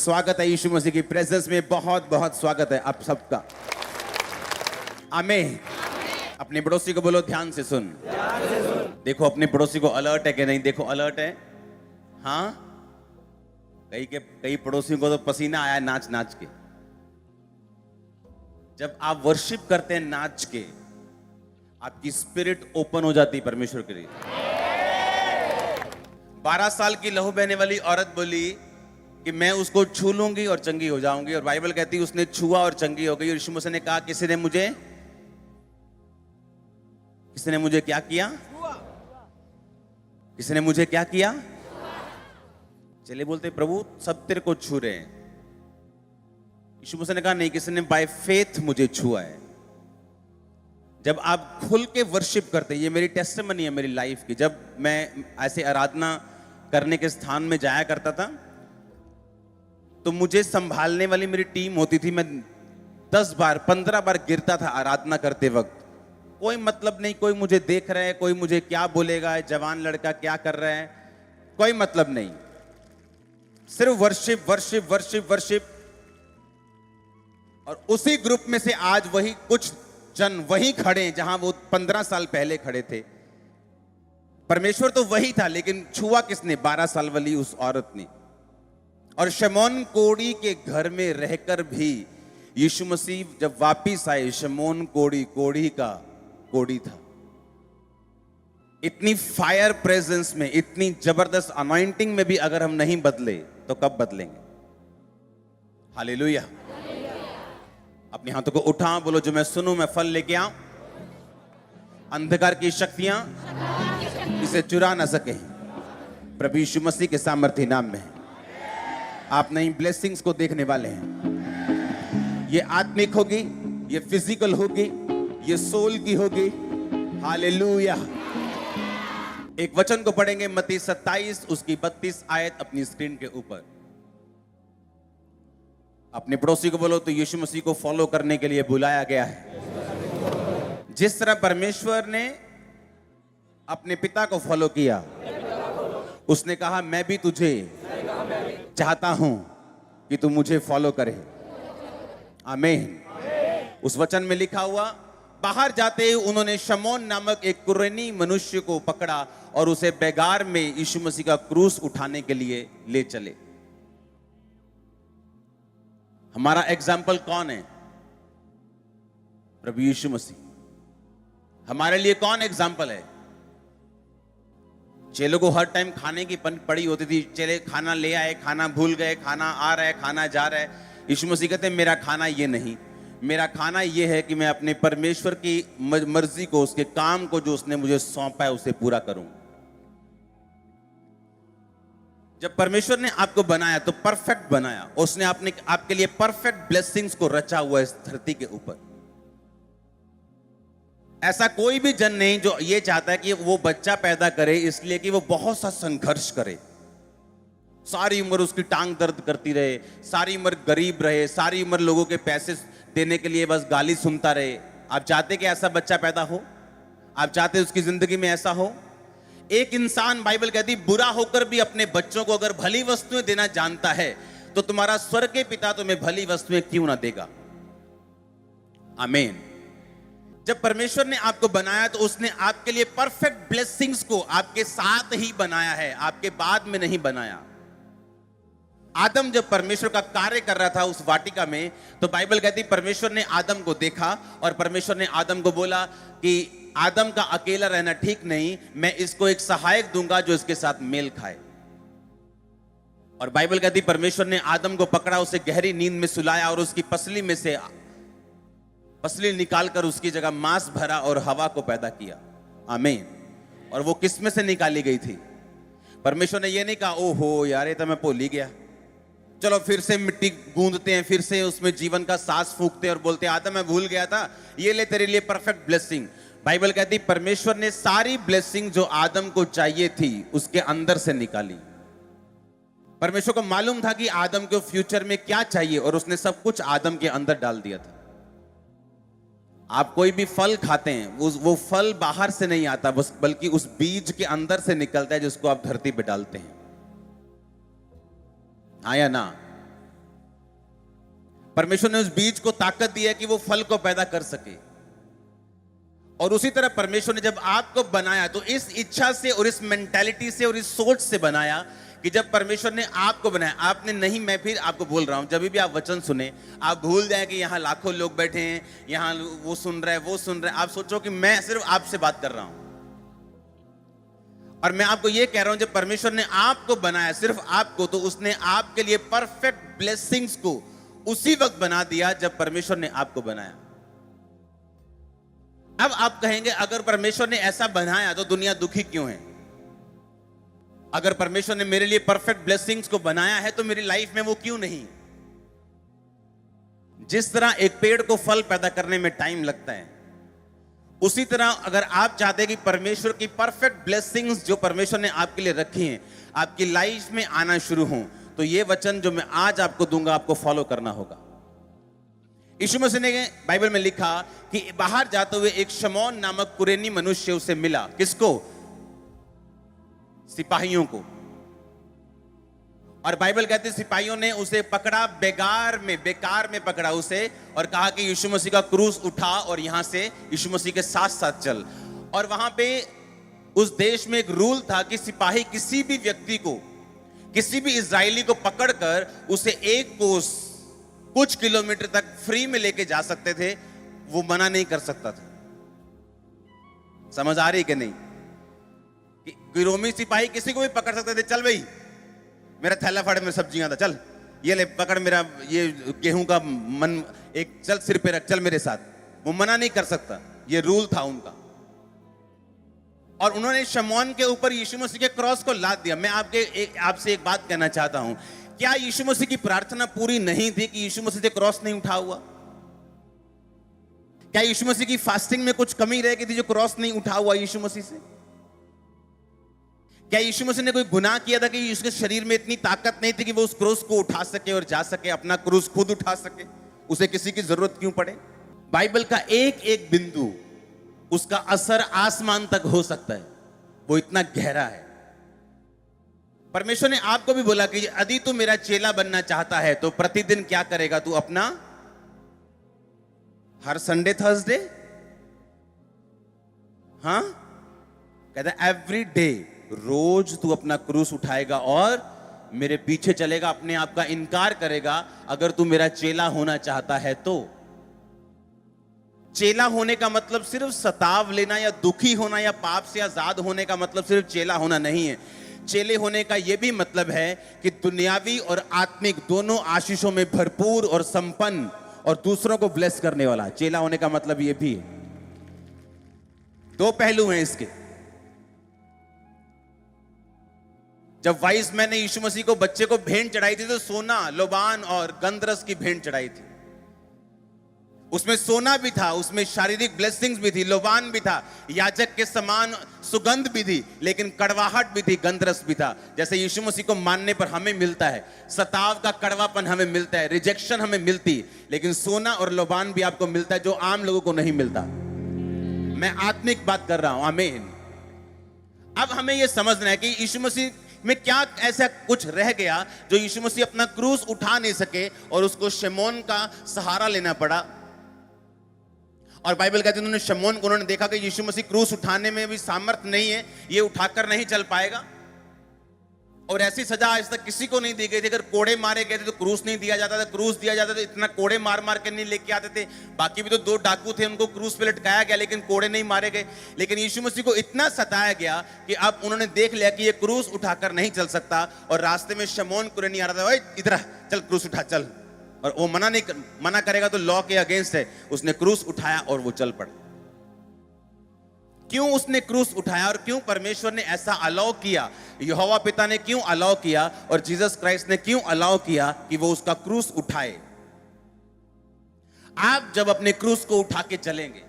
स्वागत है यीशु मसीह की प्रेजेंस में, बहुत बहुत स्वागत है आप सबका। आमीन। अपने पड़ोसी को बोलो ध्यान से सुन। देखो अपने पड़ोसी को अलर्ट है कि नहीं, देखो अलर्ट है। हाँ, कई पड़ोसियों को तो पसीना आया नाच नाच के। जब आप वर्शिप करते हैं नाच के, आपकी स्पिरिट ओपन हो जाती है परमेश्वर के लिए। 12 साल की लहू बहने वाली औरत बोली कि मैं उसको छू लूंगी और चंगी हो जाऊंगी, और बाइबल कहती है उसने छुआ और चंगी हो गई। और यीशु मसीह ने कहा किसी ने मुझे क्या किया? किसी ने मुझे क्या किया? चले बोलते प्रभु सब तेरे को छू रहे हैं। यीशु मसीह ने कहा नहीं, किसी ने बाय फेथ मुझे छुआ है। जब आप खुल के वर्शिप करते हैं, ये मेरी टेस्टिमनी है मेरी लाइफ की। जब मैं ऐसे आराधना करने के स्थान में जाया करता था तो मुझे संभालने वाली मेरी टीम होती थी। मैं 10 बार 15 बार गिरता था आराधना करते वक्त। कोई मतलब नहीं, कोई मुझे देख रहा है, कोई मुझे क्या बोलेगा, जवान लड़का क्या कर रहा है, कोई मतलब नहीं। सिर्फ वर्शिप वर्शिप वर्शिप वर्शिप। और उसी ग्रुप में से आज वही कुछ जन वही खड़े हैं जहां वो 15 साल पहले खड़े थे। परमेश्वर तो वही था, लेकिन छुआ किसने? 12 साल वाली उस औरत ने। और शमौन कोड़ी के घर में रहकर भी यीशु मसीह जब वापिस आए, शमौन कोड़ी का कोड़ी था। इतनी फायर प्रेजेंस में, इतनी जबरदस्त अनॉइंटिंग में भी अगर हम नहीं बदले तो कब बदलेंगे? हालेलुया। अपने हाथों को उठा, बोलो जो मैं सुनूं मैं फल लेके आऊं। अंधकार की शक्तियां इसे चुरा ना सके, प्रभु यीशु मसीह के सामर्थ्य नाम में। आप नई ब्लेसिंग्स को देखने वाले हैं। ये आत्मिक होगी, ये फिजिकल होगी, ये सोल की होगी। हालेलुया। एक वचन को पढ़ेंगे, मत्ती 27 उसकी 32 आयत अपनी स्क्रीन के ऊपर। अपने पड़ोसी को बोलो तो यीशु मसीह को फॉलो करने के लिए बुलाया गया है। जिस तरह परमेश्वर ने अपने पिता को फॉलो किया, उसने कहा मैं भी तुझे चाहता हूं कि तू मुझे फॉलो करे। आमीन। उस वचन में लिखा हुआ, बाहर जाते ही उन्होंने शमौन नामक एक कुरेनी मनुष्य को पकड़ा और उसे बेगार में यीशु मसीह का क्रूस उठाने के लिए ले चले। हमारा एग्जाम्पल कौन है? प्रभु यीशु मसीह। हमारे लिए कौन एग्जाम्पल है? चेलों को हर टाइम खाने की पड़ी होती थी। चेले खाना ले आए, खाना भूल गए, खाना आ रहा है, खाना जा रहा है। यीशु मसीह कहते हैं मेरा खाना ये नहीं, मेरा खाना ये है कि मैं अपने परमेश्वर की मर्जी को, उसके काम को जो उसने मुझे सौंपा है उसे पूरा करूं। जब परमेश्वर ने आपको बनाया तो परफेक्ट बनाया। उसने आपके लिए परफेक्ट ब्लेसिंग्स को रचा हुआ है इस धरती के ऊपर। ऐसा कोई भी जन नहीं जो ये चाहता है कि वो बच्चा पैदा करे इसलिए कि वो बहुत सा संघर्ष करे, सारी उम्र उसकी टांग दर्द करती रहे, सारी उम्र गरीब रहे, सारी उम्र लोगों के पैसे देने के लिए बस गाली सुनता रहे। आप चाहते कि ऐसा बच्चा पैदा हो? आप चाहते उसकी जिंदगी में ऐसा हो? एक इंसान, बाइबल कहती, बुरा होकर भी अपने बच्चों को अगर भली वस्तुएं देना जानता है तो तुम्हारा स्वर्ग के पिता तुम्हें भली वस्तुएं क्यों ना देगा? आमीन। जब परमेश्वर ने आपको बनाया तो उसने आपके लिए परफेक्ट ब्लेसिंग्स को आपके साथ ही बनाया है, आपके बाद में नहीं बनाया। आदम जब परमेश्वर का कार्य कर रहा था उस वाटिका में, तो बाइबल कहती परमेश्वर ने आदम को देखा और परमेश्वर ने आदम को बोला कि आदम का अकेला रहना ठीक नहीं, मैं इसको एक सहायक दूंगा जो इसके साथ मेल खाए। और बाइबल कहती परमेश्वर ने आदम को पकड़ा, उसे गहरी नींद में सुलाया और उसकी पसली में से पसली निकालकर उसकी जगह मांस भरा और हवा को पैदा किया। आमीन। और वो किस में से निकाली गई थी? परमेश्वर ने ये नहीं कहा ओहो यार ये तो मैं भूल ही गया, चलो फिर से मिट्टी गूंदते हैं, फिर से उसमें जीवन का सांस फूंकते हैं और बोलते हैं आदम मैं भूल गया था, ये ले तेरे लिए परफेक्ट ब्लेसिंग। बाइबल कहती परमेश्वर ने सारी ब्लेसिंग जो आदम को चाहिए थी उसके अंदर से निकाली। परमेश्वर को मालूम था कि आदम को फ्यूचर में क्या चाहिए और उसने सब कुछ आदम के अंदर डाल दिया था। आप कोई भी फल खाते हैं, वो फल बाहर से नहीं आता, बल्कि उस बीज के अंदर से निकलता है जिसको आप धरती पे डालते हैं। हाँ या ना? परमेश्वर ने उस बीज को ताकत दी है कि वो फल को पैदा कर सके। और उसी तरह परमेश्वर ने जब आपको बनाया तो इस इच्छा से और इस मेंटालिटी से और इस सोच से बनाया कि जब परमेश्वर ने आपको बनाया, आपने नहीं, मैं फिर आपको बोल रहा हूं, जब भी आप वचन सुने आप भूल जाए कि यहां लाखों लोग बैठे हैं, यहां वो सुन रहे हैं, वो सुन रहे हैं। आप सोचो कि मैं सिर्फ आपसे बात कर रहा हूं। और मैं आपको ये कह रहा हूं, जब परमेश्वर ने आपको बनाया, सिर्फ आपको, तो उसने आपके लिए परफेक्ट ब्लेसिंग्स को उसी वक्त बना दिया जब परमेश्वर ने आपको बनाया। अब आप कहेंगे अगर परमेश्वर ने ऐसा बनाया तो दुनिया दुखी क्यों है? अगर परमेश्वर ने मेरे लिए परफेक्ट ब्लेसिंग्स को बनाया है तो मेरी लाइफ में वो क्यों नहीं? जिस तरह एक पेड़ को फल पैदा करने में टाइम लगता है, उसी तरह अगर आप चाहते हैं कि परमेश्वर की परफेक्ट ब्लेसिंग्स जो परमेश्वर ने आपके लिए रखी हैं आपकी लाइफ में आना शुरू हों, तो ये वचन जो मैं आज आपको दूंगा आपको फॉलो करना होगा। यीशु मसीह ने बाइबल में लिखा कि बाहर जाते हुए एक शमौन नामक कुरेनी मनुष्य उसे मिला। किसको? सिपाहियों को। और बाइबल कहते सिपाहियों ने उसे पकड़ा, बेकार में पकड़ा उसे और कहा कि यीशु मसीह का क्रूस उठा और यहां से यीशु मसीह के साथ साथ चल। और वहां पे उस देश में एक रूल था कि सिपाही किसी भी व्यक्ति को, किसी भी इजरायली को पकड़कर उसे एक कोस कुछ किलोमीटर तक फ्री में लेके जा सकते थे, वो मना नहीं कर सकता था। समझ आ रही कि नहीं? कि रोमी सिपाही किसी को भी पकड़ सकते थे, चल भाई मेरा थैला फाड़ में सब्जियां था, चल ये ले पकड़ मेरा ये गेहूं का मन, एक चल सिर पे रख, चल मेरे साथ। वो मना नहीं कर सकता, ये रूल था उनका। और उन्होंने शमौन के ऊपर यीशु मसीह के क्रॉस को लाद दिया। मैं आपसे एक बात कहना चाहता हूं, क्या यीशु मसीह की प्रार्थना पूरी नहीं थी कि यीशु मसीह से क्रॉस नहीं उठा हुआ? क्या यीशु मसीह की फास्टिंग में कुछ कमी रह गई थी जो क्रॉस नहीं उठा हुआ यीशु मसीह से? क्या यीशु मसीह ने कोई गुनाह किया था कि उसके शरीर में इतनी ताकत नहीं थी कि वो उस क्रूस को उठा सके और जा सके, अपना क्रूस खुद उठा सके? उसे किसी की जरूरत क्यों पड़े? बाइबल का एक एक बिंदु, उसका असर आसमान तक हो सकता है, वो इतना गहरा है। परमेश्वर ने आपको भी बोला कि यदि तू मेरा चेला बनना चाहता है तो प्रतिदिन क्या करेगा? तू अपना हर संडे थर्सडे, हाँ कहता एवरी डे, रोज तू अपना क्रूस उठाएगा और मेरे पीछे चलेगा, अपने आप का इनकार करेगा अगर तू मेरा चेला होना चाहता है तो। चेला होने का मतलब सिर्फ सताव लेना या दुखी होना या पाप से आजाद होने का मतलब सिर्फ चेला होना नहीं है। चेले होने का यह भी मतलब है कि दुनियावी और आत्मिक दोनों आशीषों में भरपूर और संपन्न और दूसरों को ब्लेस करने वाला। चेला होने का मतलब यह भी है। दो पहलू हैं इसके। जब वाइस मैन ने यीशु मसीह को बच्चे को भेंट चढ़ाई थी तो सोना, लोबान और गंधरस की भेंट चढ़ाई थी। उसमें सोना भी था, उसमें शारीरिक ब्लेसिंग्स भी थी, लोबान भी था, याजक के समान सुगंध भी थी, लेकिन कड़वाहट भी थी, गंधरस भी था। जैसे यीशु मसीह को मानने पर हमें मिलता है, सताव का कड़वापन हमें मिलता है, रिजेक्शन हमें मिलती, लेकिन सोना और लोबान भी आपको मिलता है जो आम लोगों को नहीं मिलता। मैं आत्मिक बात कर रहा हूं, आमीन। अब हमें यह समझना है कि यीशु मसीह में क्या ऐसा कुछ रह गया जो यीशु मसीह अपना क्रूस उठा नहीं सके और उसको शमौन का सहारा लेना पड़ा। और बाइबल कहती है उन्होंने शमौन को, उन्होंने देखा कि यीशु मसीह क्रूस उठाने में भी सामर्थ्य नहीं है, ये उठाकर नहीं चल पाएगा। और ऐसी सजा आज तक किसी को नहीं दी गई थी। अगर कोड़े मारे गए थे तो क्रूस नहीं दिया जाता था, क्रूस दिया जाता तो इतना कोड़े मार मार के नहीं लेके आते थे। बाकी भी तो दो डाकू थे, उनको क्रूस पे लटकाया गया लेकिन कोड़े नहीं मारे गए। लेकिन यीशु मसीह को इतना सताया गया कि अब उन्होंने देख लिया कि ये क्रूस उठाकर नहीं चल सकता। और रास्ते में शमौन कुरेनी आ रहा था, ओए इधर चल क्रूस उठा चल, और वो मना करेगा तो लॉ के अगेंस्ट है। उसने क्रूस उठाया और वो चल पड़ा। क्यों उसने क्रूस उठाया और क्यों परमेश्वर ने ऐसा अलाउ किया? यहोवा पिता ने क्यों अलाउ किया और जीसस क्राइस्ट ने क्यों अलाउ किया कि वो उसका क्रूस उठाए? आप जब अपने क्रूस को उठा के चलेंगे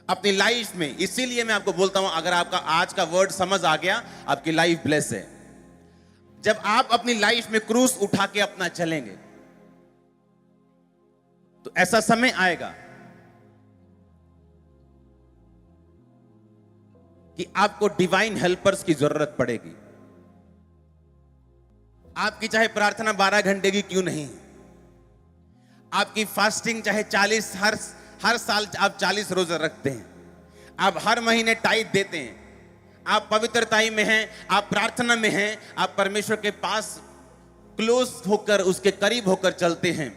अपनी लाइफ में, इसीलिए मैं आपको बोलता हूं, अगर आपका आज का वर्ड समझ आ गया, आपकी लाइफ ब्लेस है। जब आप अपनी लाइफ में क्रूस उठा के अपना चलेंगे तो ऐसा समय आएगा कि आपको डिवाइन हेल्पर्स की जरूरत पड़ेगी। आपकी चाहे प्रार्थना 12 घंटे की क्यों नहीं, आपकी फास्टिंग चाहे 40 हर साल आप 40 रोजा रखते हैं, आप हर महीने टाइट देते हैं, आप पवित्रताई में हैं, आप प्रार्थना में हैं, आप परमेश्वर के पास क्लोज होकर उसके करीब होकर चलते हैं,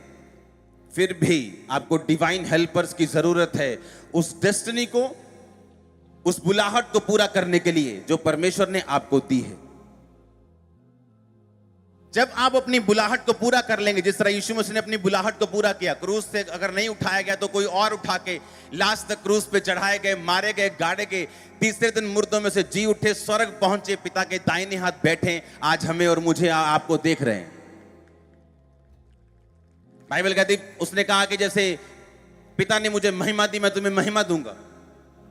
फिर भी आपको डिवाइन हेल्पर्स की जरूरत है उस डेस्टिनी को, उस बुलाहट को पूरा करने के लिए जो परमेश्वर ने आपको दी है। जब आप अपनी बुलाहट को पूरा कर लेंगे, जिस तरह यीशु मसीह ने अपनी बुलाहट को पूरा किया, क्रूस से अगर नहीं उठाया गया तो कोई और उठा के लास्ट तक क्रूस पे चढ़ाए गए, मारे गए, गाड़े गए, तीसरे दिन मुर्दों में से जी उठे, स्वर्ग पहुंचे, पिता के दाहिने हाथ बैठे, आज हमें और मुझे आपको देख रहे हैं। बाइबल कहती, उसने कहा कि जैसे पिता ने मुझे महिमा दी, मैं तुम्हें महिमा दूंगा।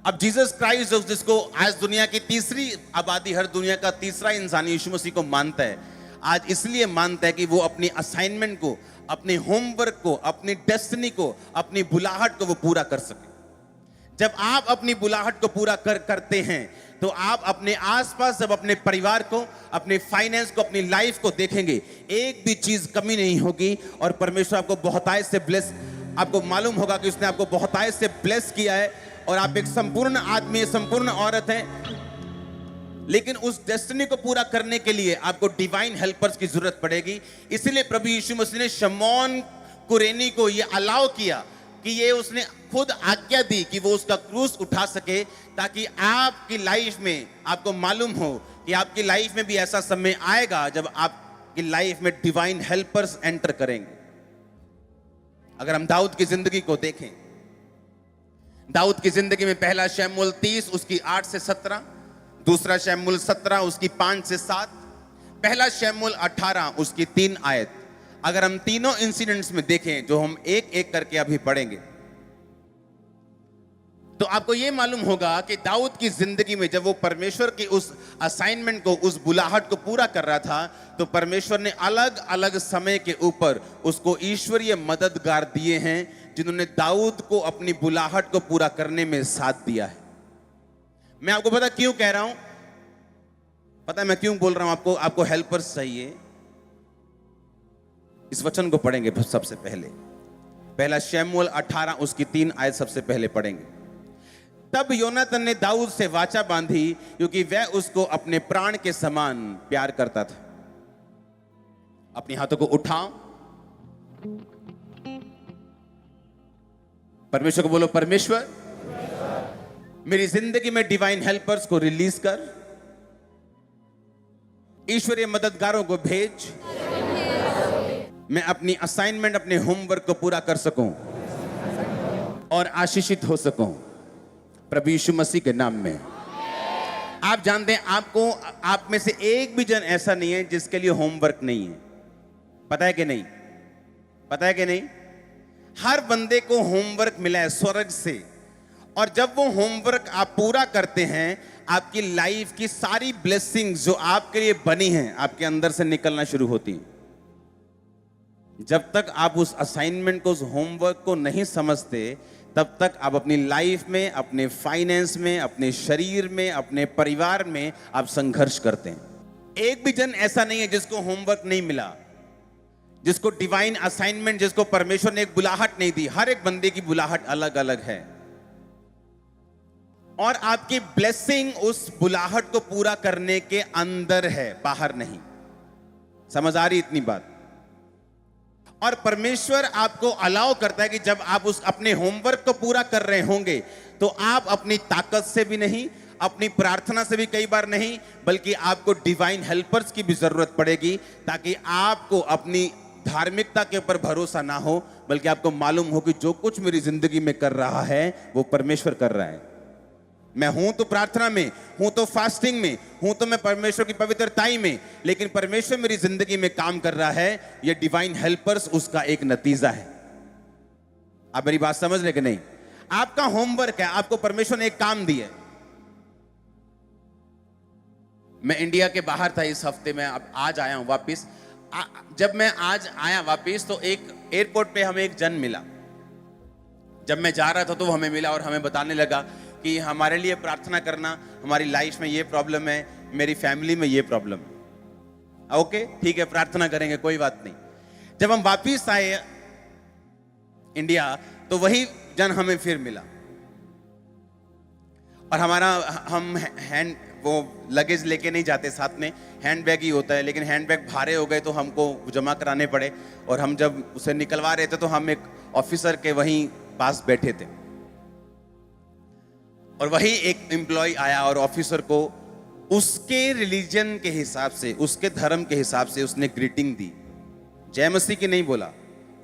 अब जीसस क्राइस्ट जिसको आज दुनिया की तीसरी आबादी, हर दुनिया का तीसरा इंसान यीशु मसीह को मानता है, आज इसलिए मानता है कि वो अपनी असाइनमेंट को, अपने होमवर्क को, अपनी डेस्टिनी को, अपनी बुलाहट को वो पूरा कर सके। जब आप अपनी बुलाहट को पूरा करते हैं तो आप अपने आसपास, जब अपने परिवार को, अपने फाइनेंस को, अपनी लाइफ को देखेंगे, एक भी चीज कमी नहीं होगी और परमेश्वर आपको बहुतायत से ब्लेस, आपको मालूम होगा कि उसने आपको बहुतायत से ब्लेस किया है और आप एक संपूर्ण आदमी, संपूर्ण औरत हैं। लेकिन उस डेस्टिनी को पूरा करने के लिए आपको डिवाइन हेल्पर्स की जरूरत पड़ेगी। इसलिए प्रभु यीशु मसीह ने शमौन कुरेनी को यह अलाउ किया कि ये उसने खुद आज्ञा दी कि वो उसका क्रूस उठा सके, ताकि आपकी लाइफ में आपको मालूम हो कि आपकी लाइफ में भी ऐसा समय आएगा जब आपकी लाइफ में डिवाइन हेल्पर्स एंटर करेंगे। अगर हम दाऊद की जिंदगी को देखें, दाऊद की जिंदगी में पहला शमूएल 30 उसकी 8 से 17, दूसरा शमूएल 17 उसकी 5 से 7, पहला शमूएल 18 उसकी 3 आयत। अगर हम तीनों इंसिडेंट्स में देखें, जो हम एक एक करके अभी पढ़ेंगे, तो आपको यह मालूम होगा कि दाऊद की जिंदगी में जब वो परमेश्वर की उस असाइनमेंट को, उस बुलाहट को पूरा कर रहा था, तो परमेश्वर ने अलग अलग समय के ऊपर उसको ईश्वरीय मददगार दिए हैं, जिन्होंने दाऊद को अपनी बुलाहट को पूरा करने में साथ दिया है। मैं आपको पता क्यों कह रहा हूं, पता है मैं क्यों बोल रहा हूं आपको, आपको हेल्पर्स चाहिए। इस वचन को पढ़ेंगे सबसे पहले, पहला शमूएल 18 उसकी 3 आयत सबसे पहले पढ़ेंगे। तब योनातान ने दाऊद से वाचा बांधी, क्योंकि वह उसको अपने प्राण के समान प्यार करता था। अपने हाथों को उठाओ, परमेश्वर को बोलो, परमेश्वर मेरी जिंदगी में डिवाइन हेल्पर्स को रिलीज कर, ईश्वरीय मददगारों को भेज, मैं अपनी असाइनमेंट, अपने होमवर्क को पूरा कर सकूं और आशीषित हो सकूं, प्रभु यीशु मसीह के नाम में। आप जानते हैं, आपको, आप में से एक भी जन ऐसा नहीं है जिसके लिए होमवर्क नहीं है। पता है कि नहीं? पता है कि नहीं? हर बंदे को होमवर्क मिला है स्वर्ग से, और जब वो होमवर्क आप पूरा करते हैं, आपकी लाइफ की सारी ब्लेसिंग्स जो आपके लिए बनी हैं आपके अंदर से निकलना शुरू होती हैं। जब तक आप उस असाइनमेंट को, उस होमवर्क को नहीं समझते, तब तक आप अपनी लाइफ में, अपने फाइनेंस में, अपने शरीर में, अपने परिवार में आप संघर्ष करते हैं। एक भी जन ऐसा नहीं है जिसको होमवर्क नहीं मिला, जिसको डिवाइन असाइनमेंट, जिसको परमेश्वर ने एक बुलाहट नहीं दी। हर एक बंदे की बुलाहट अलग अलग है, और आपकी ब्लेसिंग उस बुलाहट को पूरा करने के अंदर है, बाहर नहीं। समझ आ रही इतनी बात? और परमेश्वर आपको अलाउ करता है कि जब आप उस अपने होमवर्क को पूरा कर रहे होंगे, तो आप अपनी ताकत से भी नहीं, अपनी प्रार्थना से भी कई बार नहीं, बल्कि आपको डिवाइन हेल्पर्स की भी जरूरत पड़ेगी, ताकि आपको अपनी धार्मिकता के ऊपर भरोसा ना हो, बल्कि आपको मालूम हो कि जो कुछ मेरी जिंदगी में कर रहा है वो परमेश्वर कर रहा है। मैं हूं तो प्रार्थना में, हूं तो फास्टिंग में, हूं तो मैं परमेश्वर की पवित्रताई में, लेकिन परमेश्वर मेरी जिंदगी में काम कर रहा है। यह डिवाइन हेल्पर्स उसका एक नतीजा है। आप मेरी बात समझ रहे कि नहीं? आपका होमवर्क है, आपको परमेश्वर ने एक काम दिया है। मैं इंडिया के बाहर था इस हफ्ते में, अब आज आया हूं वापिस। जब मैं आज आया वापिस, तो एक एयरपोर्ट पे हमें एक जन मिला। जब मैं जा रहा था तो वो हमें मिला और हमें बताने लगा कि हमारे लिए प्रार्थना करना, हमारी लाइफ में ये प्रॉब्लम है, मेरी फैमिली में ये प्रॉब्लम है। ओके, ठीक है, प्रार्थना करेंगे, कोई बात नहीं। जब हम वापिस आए इंडिया, तो वही जन हमें फिर मिला। और हमारा हम हैंड वो लगेज लेके नहीं जाते, साथ में हैंड बैग ही होता है, लेकिन हैंड बैग भारे हो गए तो हमको जमा कराने पड़े। और हम जब उसे निकलवा रहे थे तो हम एक ऑफिसर के वहीं पास बैठे थे, और वही एक एम्प्लॉय आया और ऑफिसर को उसके रिलीजन के हिसाब से, उसके धर्म के हिसाब से उसने ग्रीटिंग दी। जय मसीह की नहीं बोला,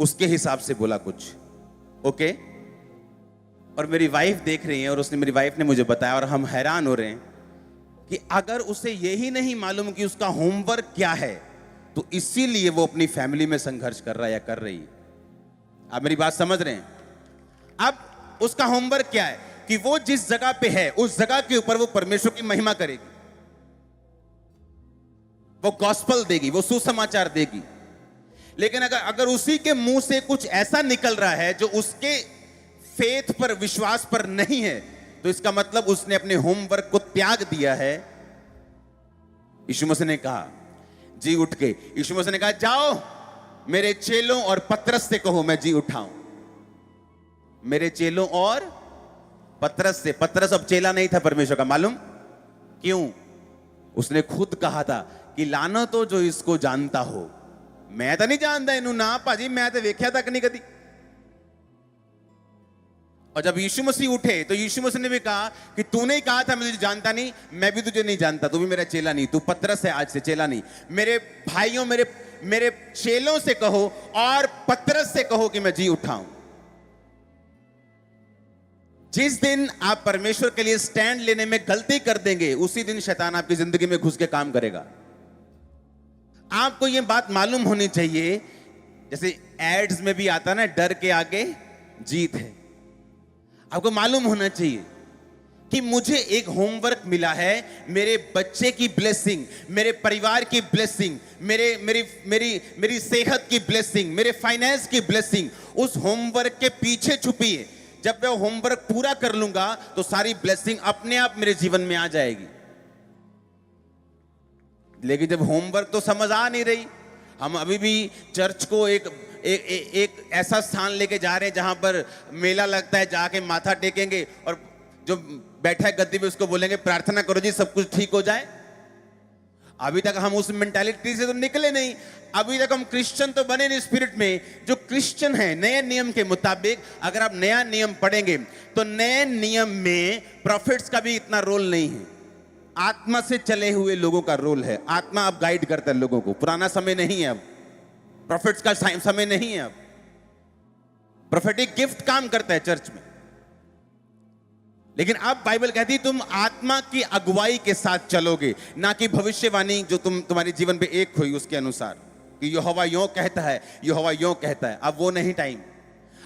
उसके हिसाब से बोला कुछ, ओके। और मेरी वाइफ देख रही है, और उसने, मेरी वाइफ ने मुझे बताया, और हम हैरान हो रहे हैं कि अगर उसे यही नहीं मालूम कि उसका होमवर्क क्या है, तो इसीलिए वो अपनी फैमिली में संघर्ष कर रहा है या कर रही है। आप मेरी बात समझ रहे हैं? अब उसका होमवर्क क्या है कि वो जिस जगह पे है उस जगह के ऊपर वो परमेश्वर की महिमा करेगी, वो गॉस्पल देगी, वो सुसमाचार देगी। लेकिन अगर उसी के मुंह से कुछ ऐसा निकल रहा है जो उसके फेथ पर, विश्वास पर नहीं है, तो इसका मतलब उसने अपने होमवर्क को त्याग दिया है। यीशु मसीह ने कहा, जी उठ के, यीशु मसीह ने कहा, जाओ मेरे चेलों और पतरस से कहो मैं जी उठाऊं। मेरे चेलों और पतरस से। पतरस अब चेला नहीं था परमेश्वर का, मालूम क्यों? उसने खुद कहा था कि लानो तो जो इसको जानता हो। मैं तो नहीं जानता इनू ना भाजी, मैं तो वेख्या तक नहीं कदी। और जब यीशु मसीह उठे तो यीशु मसीह ने भी कहा कि तूने ही कहा था मैं तुझे जानता नहीं, मैं भी तुझे नहीं जानता, तू भी मेरा चेला नहीं, तू पतरस है आज से, चेला नहीं। मेरे भाइयों, मेरे चेलों से कहो और पतरस से कहो कि मैं जी उठाऊं। जिस दिन आप परमेश्वर के लिए स्टैंड लेने में गलती कर देंगे, उसी दिन शैतान आपकी जिंदगी में घुस के काम करेगा। आपको यह बात मालूम होनी चाहिए, जैसे एड्स में भी आता ना, डर के आगे जीत है। आपको मालूम होना चाहिए कि मुझे एक होमवर्क मिला है, मेरे बच्चे की ब्लेसिंग, मेरे परिवार की ब्लेसिंग, मेरी सेहत की ब्लेसिंग, मेरे फाइनेंस की ब्लेसिंग उस होमवर्क के पीछे छुपी है। जब मैं होमवर्क पूरा कर लूंगा तो सारी ब्लेसिंग अपने आप मेरे जीवन में आ जाएगी। लेकिन जब होमवर्क तो समझ आ नहीं रही, हम अभी भी चर्च को एक ऐसा स्थान लेके जा रहे हैं जहां पर मेला लगता है, जाके माथा टेकेंगे और जो बैठा है गद्दी पे उसको बोलेंगे प्रार्थना करो जी सब कुछ ठीक हो जाए। अभी तक हम उस मेंटालिटी से तो निकले नहीं। अभी तक हम क्रिश्चियन तो बने नहीं स्पिरिट में। जो क्रिश्चियन है नए नियम के मुताबिक, अगर आप नया नियम पढ़ेंगे तो नए नियम में प्रॉफिट्स का भी इतना रोल नहीं है, आत्मा से चले हुए लोगों का रोल है। आत्मा अब गाइड करता है लोगों को। पुराना समय नहीं है, अब प्रॉफिट्स का समय नहीं है। अब प्रोफेटिक गिफ्ट काम करता है चर्च में, लेकिन अब बाइबल कहती है तुम आत्मा की अगुवाई के साथ चलोगे, ना कि भविष्यवाणी जो तुम्हारे जीवन पे एक हुई उसके अनुसार कि यहोवा यों कहता है, यहोवा यों कहता है। अब वो नहीं टाइम।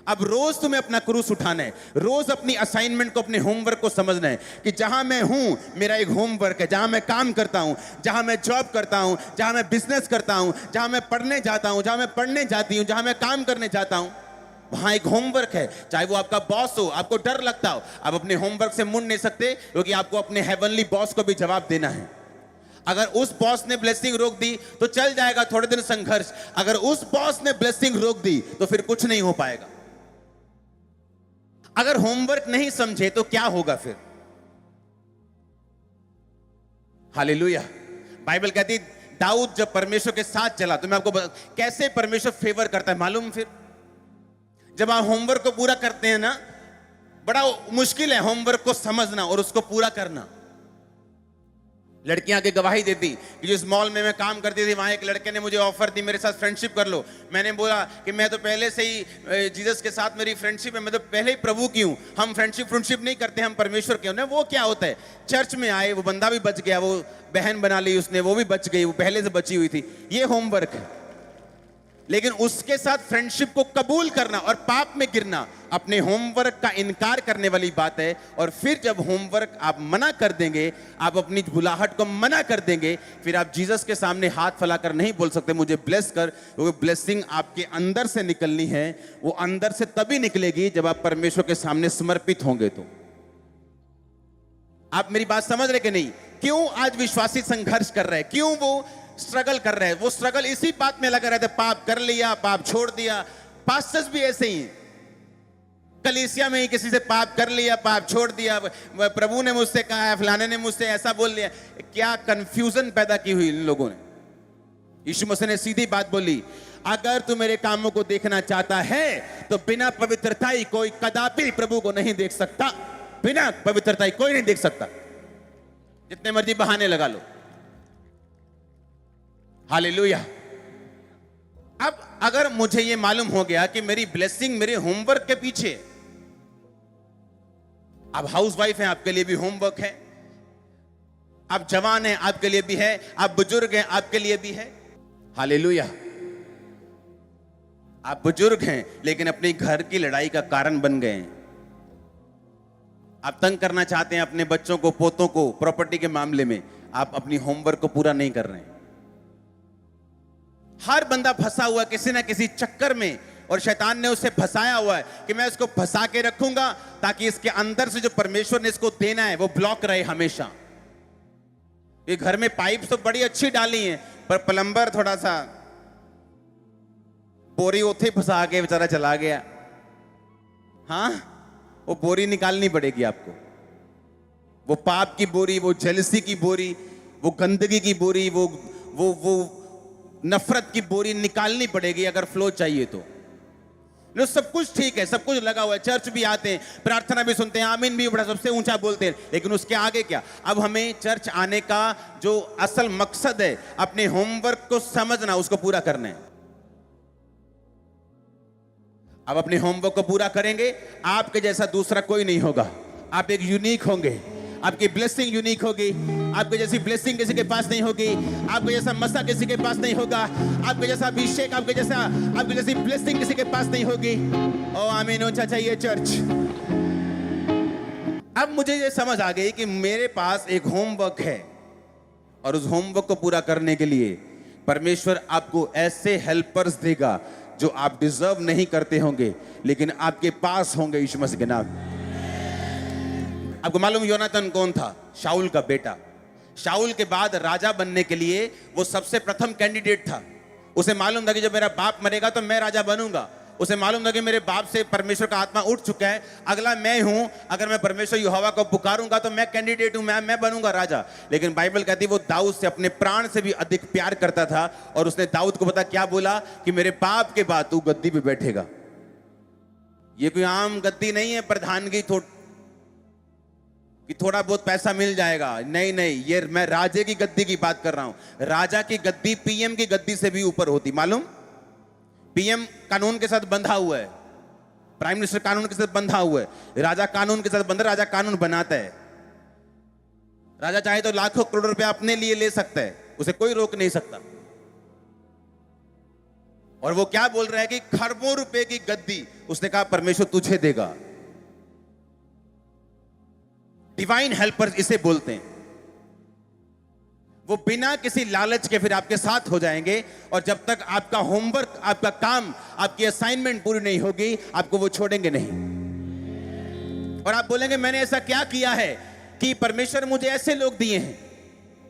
अब रोज तुम्हें अपना क्रूस उठाना है, रोज अपनी असाइनमेंट को, अपने होमवर्क को समझना है कि जहां मैं हूं मेरा एक होमवर्क है, जहां मैं काम करता हूं, जहां मैं जॉब करता हूं, जहां मैं बिजनेस करता हूं, जहां मैं पढ़ने जाता हूं, जहां मैं पढ़ने जाती हूं, जहां मैं काम करने जाता हूं, वहां एक होमवर्क है। चाहे वो आपका बॉस हो, आपको डर लगता हो, आप अपने होमवर्क से मुड़ नहीं सकते, क्योंकि आपको अपने हेवनली बॉस को भी जवाब देना है। अगर उस बॉस ने ब्लेसिंग रोक दी तो चल जाएगा थोड़े दिन संघर्ष, अगर उस बॉस ने ब्लेसिंग रोक दी तो फिर कुछ नहीं हो पाएगा। अगर होमवर्क नहीं समझे तो क्या होगा फिर? हालेलुया। बाइबल कहती दाऊद जब परमेश्वर के साथ चला, तो मैं आपको कैसे परमेश्वर फेवर करता है मालूम? फिर जब आप होमवर्क को पूरा करते हैं ना, बड़ा मुश्किल है होमवर्क को समझना और उसको पूरा करना। लड़कियां की गवाही देती कि जिस मॉल में मैं काम करती थी, वहां एक लड़के ने मुझे ऑफर दी मेरे साथ फ्रेंडशिप कर लो। मैंने बोला कि मैं तो पहले से ही जीसस के साथ मेरी फ्रेंडशिप है, मैं तो पहले ही प्रभु की हूं, हम फ्रेंडशिप नहीं करते, हम परमेश्वर के हैं। वो क्या होता है? चर्च में आए, वो बंदा भी बच गया, वो बहन बना ली उसने, वो भी बच गई, वो पहले से बची हुई थी। ये होमवर्क है। लेकिन उसके साथ फ्रेंडशिप को कबूल करना और पाप में गिरना अपने होमवर्क का इनकार करने वाली बात है। और फिर जब होमवर्क आप मना कर देंगे, आप अपनी बुलाहट को मना कर देंगे, फिर आप जीसस के सामने हाथ फैलाकर नहीं बोल सकते मुझे ब्लेस कर, क्योंकि ब्लेसिंग आपके अंदर से निकलनी है। वो अंदर से तभी निकलेगी जब आप परमेश्वर के सामने समर्पित होंगे। तो आप मेरी बात समझ रहे कि नहीं? क्यों आज विश्वासी संघर्ष कर रहे हैं? क्यों वो स्ट्रगल कर रहे हैं? वो स्ट्रगल इसी बात में लगा रहता है, पाप कर लिया, पाप छोड़ दिया। पास्टर्स भी ऐसे ही हैं। कलीसिया में ही किसी से पाप कर लिया, पाप छोड़ दिया, प्रभु ने मुझसे कहा है, फलाने ने मुझसे ऐसा बोल लिया। क्या कंफ्यूजन पैदा की हुई इन लोगों ने। यीशु मसीह ने सीधी बात बोली, अगर तू मेरे कामों को देखना चाहता है तो बिना पवित्रता ही कोई कदापि प्रभु को नहीं देख सकता। बिना पवित्रता ही कोई नहीं देख सकता, जितने मर्जी बहाने लगा लो। हालेलुया। अब अगर मुझे यह मालूम हो गया कि मेरी ब्लेसिंग मेरे होमवर्क के पीछे, आप हाउसवाइफ हैं, आपके लिए भी होमवर्क है, आप जवान हैं आपके लिए भी है, आप बुजुर्ग हैं आपके लिए भी है। हालेलुया। आप बुजुर्ग हैं लेकिन अपने घर की लड़ाई का कारण बन गए हैं। आप तंग करना चाहते हैं अपने बच्चों को, पोतों को प्रॉपर्टी के मामले में, आप अपनी होमवर्क को पूरा नहीं कर रहे हैं। हर बंदा फंसा हुआ किसी ना किसी चक्कर में, और शैतान ने उसे फंसाया हुआ है कि मैं इसको फंसा के रखूंगा ताकि इसके अंदर से जो परमेश्वर ने इसको देना है वो ब्लॉक रहे हमेशा। ये घर में पाइप तो बड़ी अच्छी डाली है, पर प्लम्बर थोड़ा सा बोरी उथे फंसा के बेचारा चला गया। हाँ, वो बोरी निकालनी पड़ेगी आपको, वो पाप की बोरी, वो जेलसी की बोरी, वो गंदगी की बोरी, वो नफरत की बोरी निकालनी पड़ेगी अगर फ्लो चाहिए तो। सब कुछ ठीक है, सब कुछ लगा हुआ है, चर्च भी आते हैं, प्रार्थना भी सुनते हैं, आमीन भी बड़ा सबसे ऊंचा बोलते हैं, लेकिन उसके आगे क्या? अब हमें चर्च आने का जो असल मकसद है, अपने होमवर्क को समझना, उसको पूरा करना है। अब अपने होमवर्क को पूरा करेंगे, आपके जैसा दूसरा कोई नहीं होगा। आप एक यूनिक होंगे, आपकी ब्लेसिंग यूनिक होगी। आपके जैसी ब्लेसिंग किसी के पास नहीं होगी, आपके जैसा मसा किसी के पास नहीं होगा, आपके जैसा अभिषेक, आपके जैसी ब्लेसिंग किसी के पास नहीं होगी। ओ आमीन, ऊंचा चाहिए चर्च। अब मुझे ये समझ आ गई कि मेरे पास एक होमवर्क है, और उस होमवर्क को पूरा करने के लिए परमेश्वर आपको ऐसे हेल्पर्स देगा जो आप डिजर्व नहीं करते होंगे, लेकिन आपके पास होंगे यीशु मसीह के नाम। आपको मालूम योनातन कौन था? शाऊल का बेटा। शाऊल के बाद राजा बनने के लिए वो सबसे प्रथम कैंडिडेट था। उसे मालूम था कि जब मेरा बाप मरेगा तो मैं राजा बनूंगा। उसे मालूम था कि मेरे बाप से परमेश्वर का आत्मा उठ चुका है, अगला मैं हूं। अगर मैं परमेश्वर यहोवा को पुकारूंगा तो मैं कैंडिडेट हूं, मैं बनूंगा राजा। लेकिन बाइबल कहती है वो दाऊद से अपने प्राण से भी अधिक प्यार करता था, और उसने दाऊद को पता क्या बोला कि मेरे बाप के बाद तू गद्दी पे बैठेगा। ये कोई आम गद्दी नहीं है प्रधानगी कि थोड़ा बहुत पैसा मिल जाएगा। नहीं नहीं, ये मैं राजे की गद्दी की बात कर रहा हूं। राजा की गद्दी पीएम की गद्दी से भी ऊपर होती, मालूम? पीएम कानून के साथ बंधा हुआ है, प्राइम मिनिस्टर कानून के साथ बंधा हुआ है, राजा कानून के साथ बंधा। राजा कानून बनाता है। राजा चाहे तो लाखों करोड़ रुपया अपने लिए ले सकता है, उसे कोई रोक नहीं सकता। और वो क्या बोल रहा है कि खरबों रुपए की गद्दी उसने कहा परमेश्वर तुझे देगा। डिवाइन हेल्पर्स इसे बोलते हैं। वो बिना किसी लालच के फिर आपके साथ हो जाएंगे, और जब तक आपका होमवर्क, आपका काम, आपकी असाइनमेंट पूरी नहीं होगी, आपको वो छोड़ेंगे नहीं। और आप बोलेंगे मैंने ऐसा क्या किया है कि परमेश्वर मुझे ऐसे लोग दिए हैं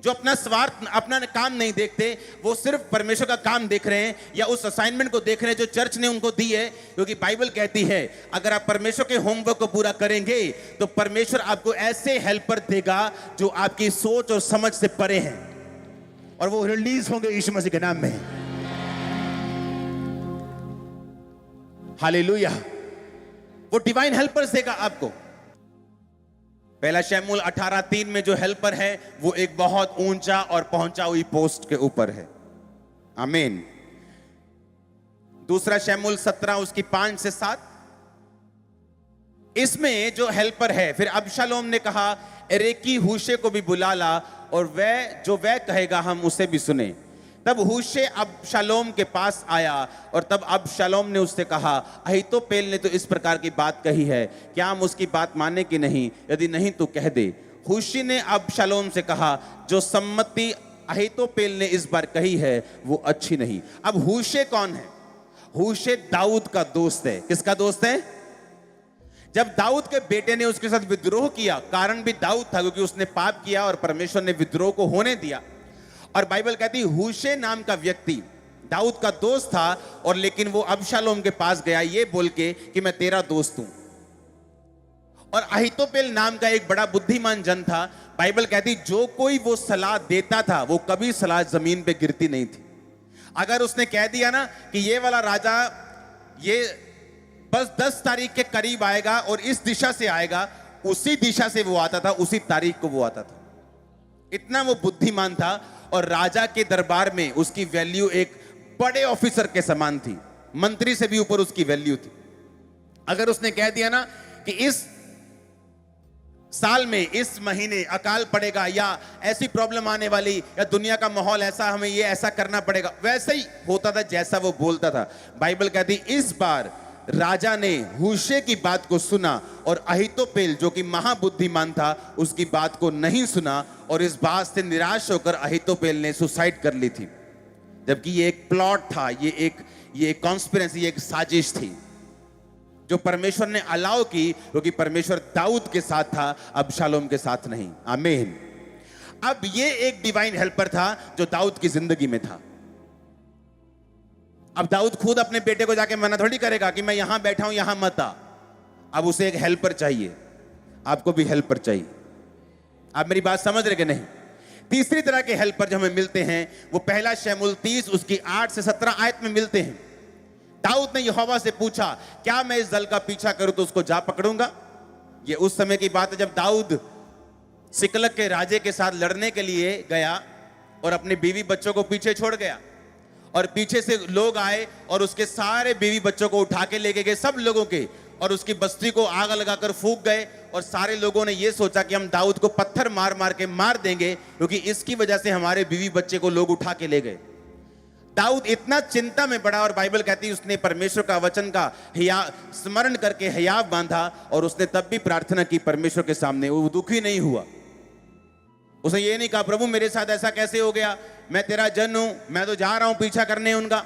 जो अपना स्वार्थ, अपना काम नहीं देखते, वो सिर्फ परमेश्वर का काम देख रहे हैं, या उस असाइनमेंट को देख रहे हैं जो चर्च ने उनको दी है। क्योंकि बाइबल कहती है अगर आप परमेश्वर के होमवर्क को पूरा करेंगे तो परमेश्वर आपको ऐसे हेल्पर देगा जो आपकी सोच और समझ से परे हैं, और वो रिलीज होंगे यीशु मसीह के नाम में। हालेलुया। वो डिवाइन हेल्पर्स देगा आपको। पहला शमूएल 18:3 में जो हेल्पर है वो एक बहुत ऊंचा और पहुंचा हुई पोस्ट के ऊपर है। आमीन। दूसरा शमूएल 17 उसकी 5 से 7, इसमें जो हेल्पर है, फिर अबशालोम ने कहा एरेकी हूशे को भी बुला ला, और वह कहेगा हम उसे भी सुने। तब हूशे अबशालोम के पास आया, और तब अबशालोम ने उससे कहा अहीतोपेल ने तो इस प्रकार की बात कही है, क्या हम उसकी बात माने कि नहीं? यदि नहीं तो कह दे। हूशे ने अबशालोम से कहा जो सम्मति अहीतोपेल ने इस बार कही है वो अच्छी नहीं। अब हूशे कौन है? हूशे दाऊद का दोस्त है। किसका दोस्त है? जब दाऊद के बेटे ने उसके साथ विद्रोह किया, कारण भी दाऊद था क्योंकि उसने पाप किया और परमेश्वर ने विद्रोह को होने दिया। और बाइबल कहती हूशे नाम का व्यक्ति दाऊद का दोस्त था, और लेकिन वो अबशालोम के पास गया ये बोल के कि मैं तेरा दोस्त हूं। और अहीतोपेल नाम का एक बड़ा बुद्धिमान जन था। बाइबल कहती जो कोई वो सलाह देता था वो कभी सलाह जमीन पे गिरती नहीं थी। अगर उसने कह दिया ना कि ये वाला राजा ये बस 10 तारीख के करीब आएगा और इस दिशा से आएगा, उसी दिशा से वो आता था, उसी तारीख को वो आता था। इतना वो बुद्धिमान था और राजा के दरबार में उसकी वैल्यू एक बड़े ऑफिसर के समान थी, मंत्री से भी ऊपर उसकी वैल्यू थी। अगर उसने कह दिया ना कि इस साल में इस महीने अकाल पड़ेगा या ऐसी प्रॉब्लम आने वाली या दुनिया का माहौल ऐसा, हमें ये ऐसा करना पड़ेगा, वैसे ही होता था जैसा वो बोलता था। बाइबल कहती इस बार राजा ने हूशे की बात को सुना और अहीतोपेल जो कि महाबुद्धिमान था उसकी बात को नहीं सुना, और इस बात से निराश होकर अहीतोपेल ने सुसाइड कर ली थी। जबकि ये एक प्लॉट था, ये एक कॉन्स्पिरेसी, एक साजिश थी जो परमेश्वर ने अलाउ की, क्योंकि परमेश्वर दाऊद के साथ था, अबशालोम के साथ नहीं। आमीन। अब ये एक डिवाइन हेल्पर था जो दाऊद की जिंदगी में था। अब दाऊद खुद अपने बेटे को जाके मना थोड़ी करेगा कि मैं यहां बैठा हूं, यहां मत आ। अब उसे एक हेल्पर चाहिए, आपको भी हेल्पर चाहिए। आप मेरी बात समझ रहे कि नहीं? तीसरी तरह के हेल्पर जो हमें मिलते हैं वो पहला शमूएल 30 उसकी 8 से 17 आयत में मिलते हैं। दाऊद ने यहोवा से पूछा क्या मैं इस दल का पीछा करूं तो उसको जा पकड़ूंगा। ये उस समय की बात है जब दाऊद सिकलग के राजे के साथ लड़ने के लिए गया और अपने बीवी बच्चों को पीछे छोड़ गया, और पीछे से लोग आए और उसके सारे बीवी बच्चों को उठा के लेके गए, सब लोगों के, और उसकी बस्ती को आग लगाकर फूंक गए। और सारे लोगों ने यह सोचा कि हम दाऊद को पत्थर मार मार के मार देंगे क्योंकि इसकी वजह से हमारे बीवी बच्चे को लोग उठा के ले गए। दाऊद इतना चिंता में पड़ा और बाइबल कहती है उसने परमेश्वर का वचन का स्मरण करके हियाव बांधा, और उसने तब भी प्रार्थना की परमेश्वर के सामने। वो दुखी नहीं हुआ, उसने ये नहीं कहा प्रभु मेरे साथ ऐसा कैसे हो गया, मैं तेरा जन हूं, मैं तो जा रहा हूं पीछा करने उनका,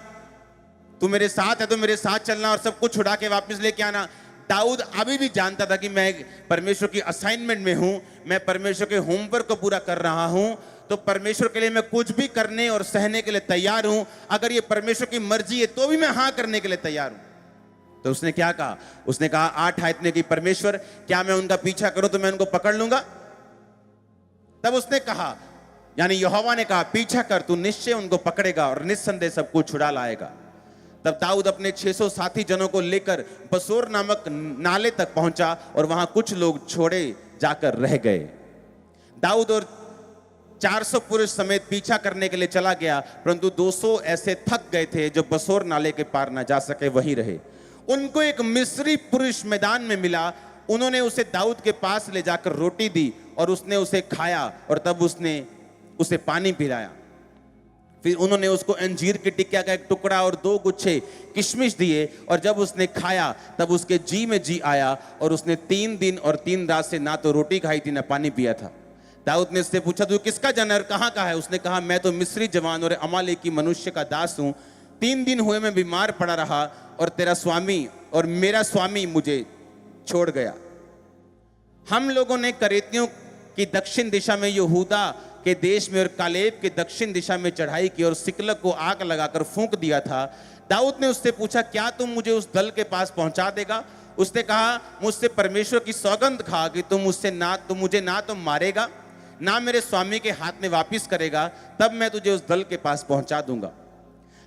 तू मेरे साथ है तो मेरे साथ चलना और सब कुछ छुड़ा के वापस लेके आना। दाऊद अभी भी जानता था कि मैं परमेश्वर की असाइनमेंट में हूं, मैं परमेश्वर के होमवर्क को पूरा कर रहा हूं, तो परमेश्वर के लिए मैं कुछ भी करने और सहने के लिए तैयार हूं। अगर ये परमेश्वर की मर्जी है तो भी मैं हां करने के लिए तैयार हूं। तो उसने क्या कहा? उसने कहा 8 आयत में कि परमेश्वर क्या मैं उनका पीछा करूं तो मैं उनको पकड़ लूंगा? तब उसने कहा, यानी यहोवा ने कहा पीछा कर, तू निश्चय उनको पकड़ेगा और निस्संदेह सब कुछ छुड़ा लाएगा। तब दाऊद अपने 600 साथी जनों को लेकर बसोर नामक नाले तक पहुंचा और वहां कुछ लोग छोड़े जाकर रह गए। दाऊद और 400 पुरुष समेत पीछा करने के लिए चला गया, परंतु 200 ऐसे थक गए थे जो बसोर नाले के पार न जा सके, वहीं रहे। उनको एक मिस्री पुरुष मैदान में मिला, उन्होंने उसे दाऊद के पास ले जाकर रोटी दी और उसने उसे खाया और तब उसने उसे पानी पिलाया। फिर उन्होंने उसको अंजीर की टिक्किया का एक टुकड़ा और 2 गुच्छे किशमिश दिए, और जब उसने खाया तब उसके जी में जी आया और उसने 3 दिन और 3 रात से ना तो रोटी खाई थी ना पानी पिया था। दाऊद ने उससे पूछा तू किसका जन है और कहाँ का है? उसने कहा मैं तो मिस्री जवान और अमालेकी मनुष्य का दास हूँ। 3 दिन हुए मैं बीमार पड़ा रहा और तेरा स्वामी और मेरा स्वामी मुझे छोड़ गया। हम लोगों ने करेतियों की दक्षिण दिशा में यहूदा के देश में और कालेब के दक्षिण दिशा में चढ़ाई की और सिकलग को आग लगाकर फूंक दिया था। दाऊद ने उससे पूछा क्या तुम मुझे उस दल के पास पहुंचा देगा? उसने कहा मुझसे परमेश्वर की सौगंध खा कि तुम मुझे ना तो मारेगा ना मेरे स्वामी के हाथ में वापिस करेगा, तब मैं तुझे उस दल के पास पहुंचा दूंगा।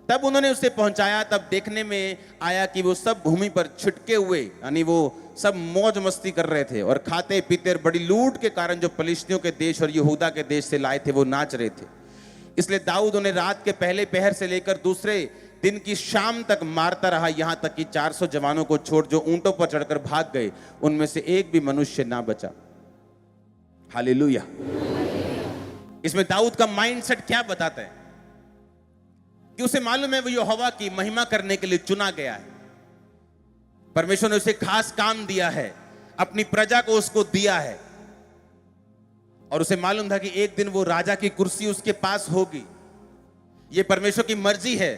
तब उन्होंने उसे पहुंचाया। तब देखने में आया कि वो सब भूमि पर छिटके हुए, यानी वो सब मौज मस्ती कर रहे थे और खाते पीते और बड़ी लूट के कारण जो फलिश्तियों के देश और यहूदा के देश से लाए थे वो नाच रहे थे। इसलिए दाऊद उन्हें रात के पहले पहर से लेकर दूसरे दिन की शाम तक मारता रहा, यहां तक कि 400 जवानों को छोड़ जो ऊंटों पर चढ़कर भाग गए, उनमें से एक भी मनुष्य ना बचा। हालेलुया। इसमें दाऊद का माइंडसेट क्या बताता है कि उसे मालूम है वो यहोवा की महिमा करने के लिए चुना गया है। परमेश्वर ने उसे खास काम दिया है, अपनी प्रजा को उसको दिया है, और उसे मालूम था कि एक दिन वो राजा की कुर्सी उसके पास होगी। ये परमेश्वर की मर्जी है,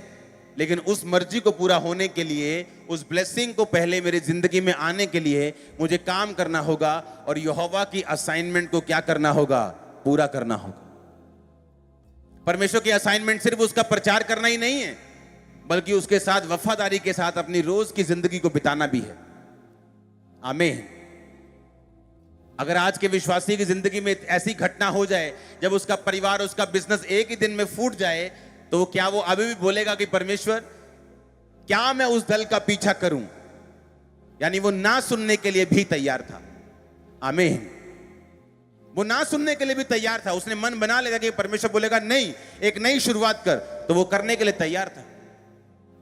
लेकिन उस मर्जी को पूरा होने के लिए, उस ब्लेसिंग को पहले मेरी जिंदगी में आने के लिए मुझे काम करना होगा और यहोवा की असाइनमेंट को क्या करना होगा? पूरा करना होगा। परमेश्वर की असाइनमेंट सिर्फ उसका प्रचार करना ही नहीं है, बल्कि उसके साथ वफादारी के साथ अपनी रोज की जिंदगी को बिताना भी है। आमीन। अगर आज के विश्वासी की जिंदगी में ऐसी घटना हो जाए जब उसका परिवार, उसका बिजनेस एक ही दिन में फूट जाए, तो क्या वो अभी भी बोलेगा कि परमेश्वर क्या मैं उस दल का पीछा करूं? यानी वो ना सुनने के लिए भी तैयार था। आमीन। वो ना सुनने के लिए भी तैयार था। उसने मन बना लेगा कि परमेश्वर बोलेगा नहीं, एक नई शुरुआत कर, तो वो करने के लिए तैयार था।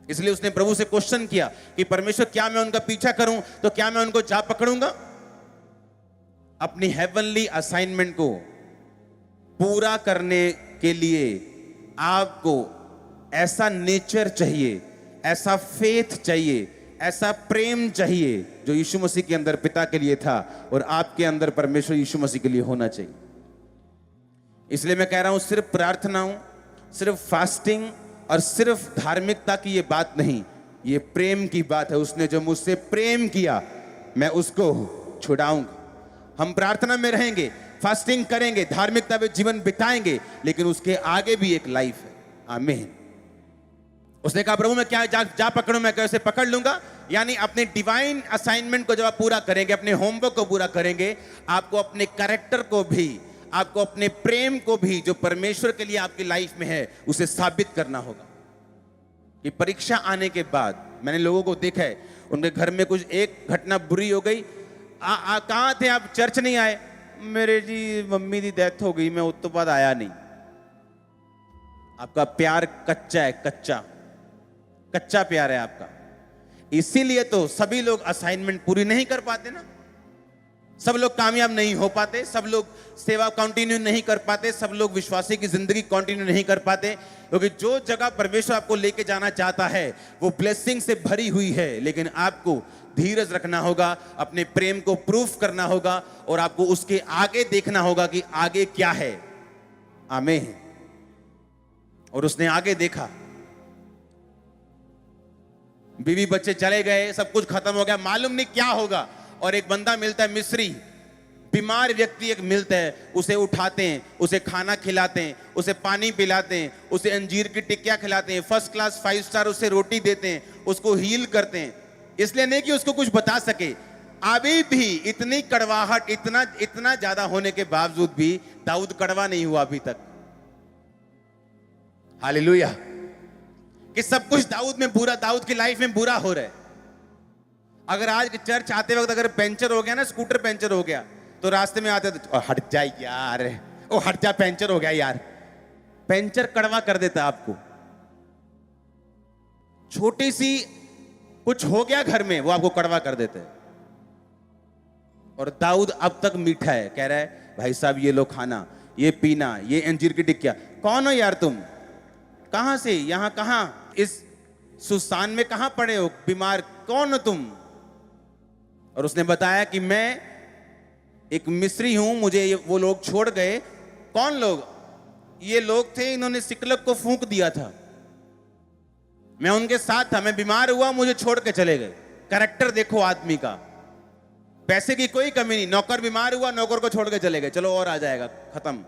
इसलिए उसने प्रभु से क्वेश्चन किया कि परमेश्वर क्या मैं उनका पीछा करूं? तो क्या मैं उनको जा पकड़ूंगा? अपनी हेवनली असाइनमेंट को पूरा करने के लिए आपको ऐसा नेचर चाहिए, ऐसा फेथ चाहिए, ऐसा प्रेम चाहिए जो यीशु मसीह के अंदर पिता के लिए था और आपके अंदर परमेश्वर यीशु मसीह के लिए होना चाहिए। इसलिए मैं कह रहा हूं, सिर्फ प्रार्थनाओं, सिर्फ फास्टिंग और सिर्फ धार्मिकता की ये बात नहीं, ये प्रेम की बात है। उसने जो मुझसे प्रेम किया मैं उसको छुड़ाऊंगा। हम प्रार्थना में रहेंगे, फास्टिंग करेंगे, धार्मिकता में जीवन बिताएंगे, लेकिन उसके आगे भी एक लाइफ है। आमीन। उसने कहा प्रभु मैं क्या जा पकड़ूं? मैं कैसे पकड़ लूंगा? यानी अपने डिवाइन असाइनमेंट को जब आप पूरा करेंगे, अपने होमवर्क को पूरा करेंगे, आपको अपने कैरेक्टर को भी, आपको अपने प्रेम को भी जो परमेश्वर के लिए आपकी लाइफ में है उसे साबित करना होगा। कि परीक्षा आने के बाद मैंने लोगों को देखा है, उनके घर में कुछ एक घटना बुरी हो गई, कहां थे आप? चर्च नहीं आए? मेरे जी मम्मी की डेथ हो गई, मैं उस तो बाद आया नहीं। आपका प्यार कच्चा है, कच्चा प्यार है आपका। इसीलिए तो सभी लोग असाइनमेंट पूरी नहीं कर पाते ना, सब लोग कामयाब नहीं हो पाते, सब लोग सेवा कंटिन्यू नहीं कर पाते, सब लोग विश्वासी की जिंदगी कंटिन्यू नहीं कर पाते, क्योंकि जो जगह परमेश्वर आपको लेके जाना चाहता है वो ब्लेसिंग से भरी हुई है, लेकिन आपको धीरज रखना होगा, अपने प्रेम को प्रूफ करना होगा और आपको उसके आगे देखना होगा कि आगे क्या है। आमीन। और उसने आगे देखा, बीवी बच्चे चले गए, सब कुछ खत्म हो गया, मालूम नहीं क्या होगा। और एक बंदा मिलता है, मिस्री, बीमार व्यक्ति एक मिलता है, उसे उठाते हैं, उसे खाना खिलाते हैं, उसे पानी पिलाते हैं, उसे अंजीर की टिक्कियां खिलाते हैं, फर्स्ट क्लास 5 स्टार उसे रोटी देते हैं, उसको हील करते हैं। इसलिए नहीं कि उसको कुछ बता सके, अभी भी इतनी कड़वाहट, इतना ज्यादा होने के बावजूद भी दाऊद कड़वा नहीं हुआ अभी तक। हालेलुया। कि सब कुछ दाऊद में बुरा, दाऊद की लाइफ में बुरा हो रहा है। अगर आज चर्च आते वक्त अगर पंचर हो गया ना, स्कूटर पंचर हो गया, तो रास्ते में आते तो हट जाए यार, ओ हट जा, पंचर हो गया यार। पंचर कड़वा कर देता आपको। छोटी सी कुछ हो गया घर में, वो आपको कड़वा कर देते हैं। और दाऊद अब तक मीठा है, कह रहा है भाई साहब ये लो खाना, ये पीना, ये अंजीर की टिक्किया। कौन हो यार तुम? कहां से? यहां कहां? इस सुसान में कहां पड़े हो? बीमार कौन हो तुम? और उसने बताया कि मैं एक मिस्री हूं, मुझे वो लोग छोड़ गए। कौन लोग? ये लोग थे, इन्होंने सिकलग को फूंक दिया था, मैं उनके साथ था, मैं बीमार हुआ, मुझे छोड़ के चले गए। कैरेक्टर देखो आदमी का, पैसे की कोई कमी नहीं। नौकर बीमार हुआ, नौकर को छोड़ के चले गए, चलो और आ जाएगा, खत्म।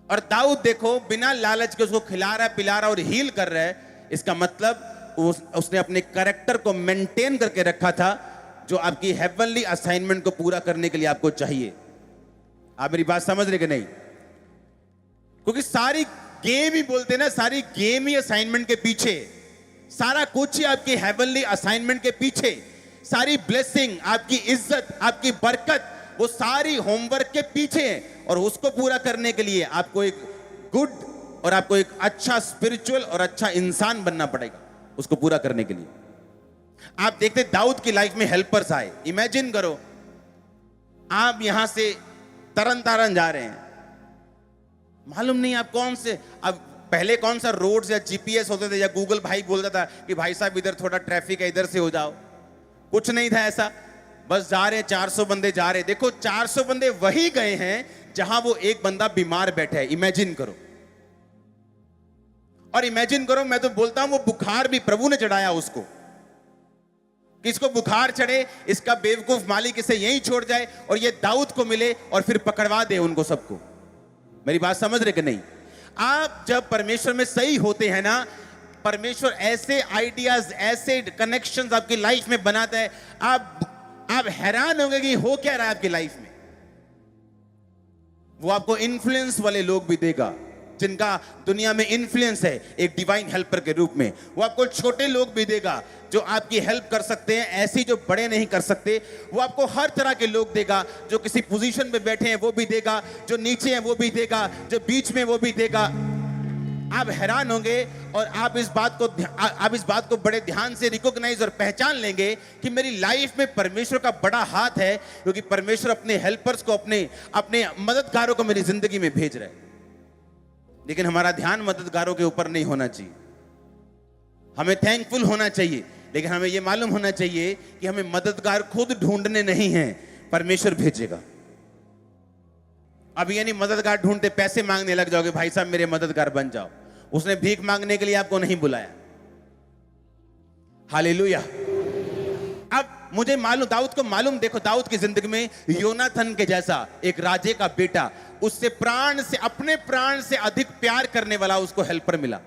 और दाऊद देखो बिना लालच के उसको खिला रहा है, पिला रहा और हील कर रहा है। इसका मतलब उसने अपने कैरेक्टर को मेंटेन करके रखा था, जो आपकी हेवनली असाइनमेंट को पूरा करने के लिए आपको चाहिए। आप मेरी बात समझ रहे कि नहीं? क्योंकि सारी गेम ही बोलते ना, सारी गेम ही असाइनमेंट के पीछे, सारा कुछ ही आपकी हेवनली असाइनमेंट के पीछे, सारी ब्लेसिंग, आपकी इज्जत, आपकी बरकत, वो सारी होमवर्क के पीछे है। और उसको पूरा करने के लिए आपको एक गुड और आपको एक अच्छा स्पिरिचुअल और अच्छा इंसान बनना पड़ेगा उसको पूरा करने के लिए। आप देखते दाऊद की लाइफ में हेल्पर्स आए। इमेजिन करो आप यहां से तरन तारन जा रहे हैं, मालूम नहीं आप कौन से, अब पहले कौन सा रोड्स या जीपीएस होते थे या गूगल भाई बोलता था कि भाई साहब इधर थोड़ा ट्रैफिक है, इधर से हो जाओ। कुछ नहीं था ऐसा, बस जा रहे हैं, 400 बंदे जा रहे हैं। देखो 400 बंदे वही गए हैं जहां वो एक बंदा बीमार बैठा है। इमेजिन करो। और इमेजिन करो, मैं तो बोलता हूं वो बुखार भी प्रभु ने चढ़ाया उसको, कि इसको बुखार चढ़े, इसका बेवकूफ मालिक इसे यहीं छोड़ जाए और ये दाऊद को मिले और फिर पकड़वा दे उनको सबको। मेरी बात समझ रहे कि नहीं? आप जब परमेश्वर में सही होते हैं ना, परमेश्वर ऐसे आइडियाज, ऐसे कनेक्शंस आपकी लाइफ में बनाता है, आप हैरान होंगे कि हो क्या रहा है आपकी लाइफ में। वो आपको इन्फ्लुएंस वाले लोग भी देगा, जिनका दुनिया में इन्फ्लुएंस है एक डिवाइन हेल्पर के रूप में। वो आपको छोटे लोग भी देगा जो आपकी हेल्प कर सकते हैं, ऐसी जो बड़े नहीं कर सकते। वो आपको हर तरह के लोग देगा, जो किसी पोजीशन पे बैठे हैं वो भी देगा, जो नीचे हैं वो भी देगा, जो बीच में वो भी देगा। आप हैरान होंगे और आप इस बात को बड़े ध्यान से रिकॉग्नाइज और पहचान लेंगे कि मेरी लाइफ में परमेश्वर का बड़ा हाथ है, क्योंकि परमेश्वर अपने हेल्पर्स को, अपने मददगारों को मेरी जिंदगी में भेज रहे हैं। लेकिन हमारा ध्यान मददगारों के ऊपर नहीं होना चाहिए। हमें थैंकफुल होना चाहिए, लेकिन हमें यह मालूम होना चाहिए कि हमें मददगार खुद ढूंढने नहीं है, परमेश्वर भेजेगा। अब ये नहीं मददगार ढूंढते पैसे मांगने लग जाओगे, भाई साहब मेरे मददगार बन जाओ। उसने भीख मांगने के लिए आपको नहीं बुलाया। हालेलुया। अब मुझे मालूम, दाऊद को मालूम, देखो दाऊद की जिंदगी में योनाथन के जैसा एक राजे का बेटा, उससे अपने प्राण से अधिक प्यार करने वाला उसको हेल्पर मिला।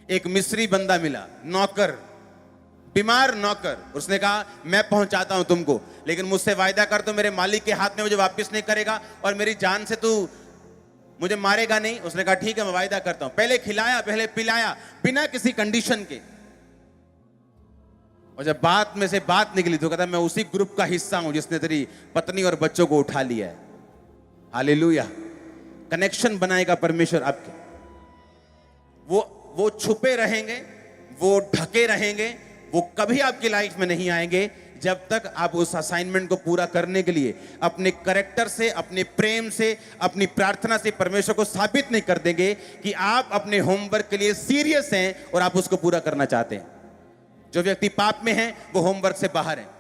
एक मिस्री बंदा मिला, नौकर, बीमार नौकर। उसने कहा मैं पहुंचाता हूं तुमको, लेकिन मुझसे वायदा कर, तो मेरे मालिक के हाथ में मुझे वापस नहीं करेगा और मेरी जान से तू मुझे मारेगा नहीं। उसने कहा ठीक है मैं वायदा करता हूं। पहले खिलाया, पहले पिलाया, बिना किसी कंडीशन के। और जब बात में से बात निकली तो कहता मैं उसी ग्रुप का हिस्सा हूं जिसने तेरी पत्नी और बच्चों को उठा लिया है। हालेलुया। कनेक्शन बनाएगा परमेश्वर आपके। वो छुपे रहेंगे, वो ढके रहेंगे, वो कभी आपकी लाइफ में नहीं आएंगे जब तक आप उस असाइनमेंट को पूरा करने के लिए अपने कैरेक्टर से, अपने प्रेम से, अपनी प्रार्थना से परमेश्वर को साबित नहीं कर देंगे कि आप अपने होमवर्क के लिए सीरियस हैं और आप उसको पूरा करना चाहते हैं। जो व्यक्ति पाप में है वो होमवर्क से बाहर है,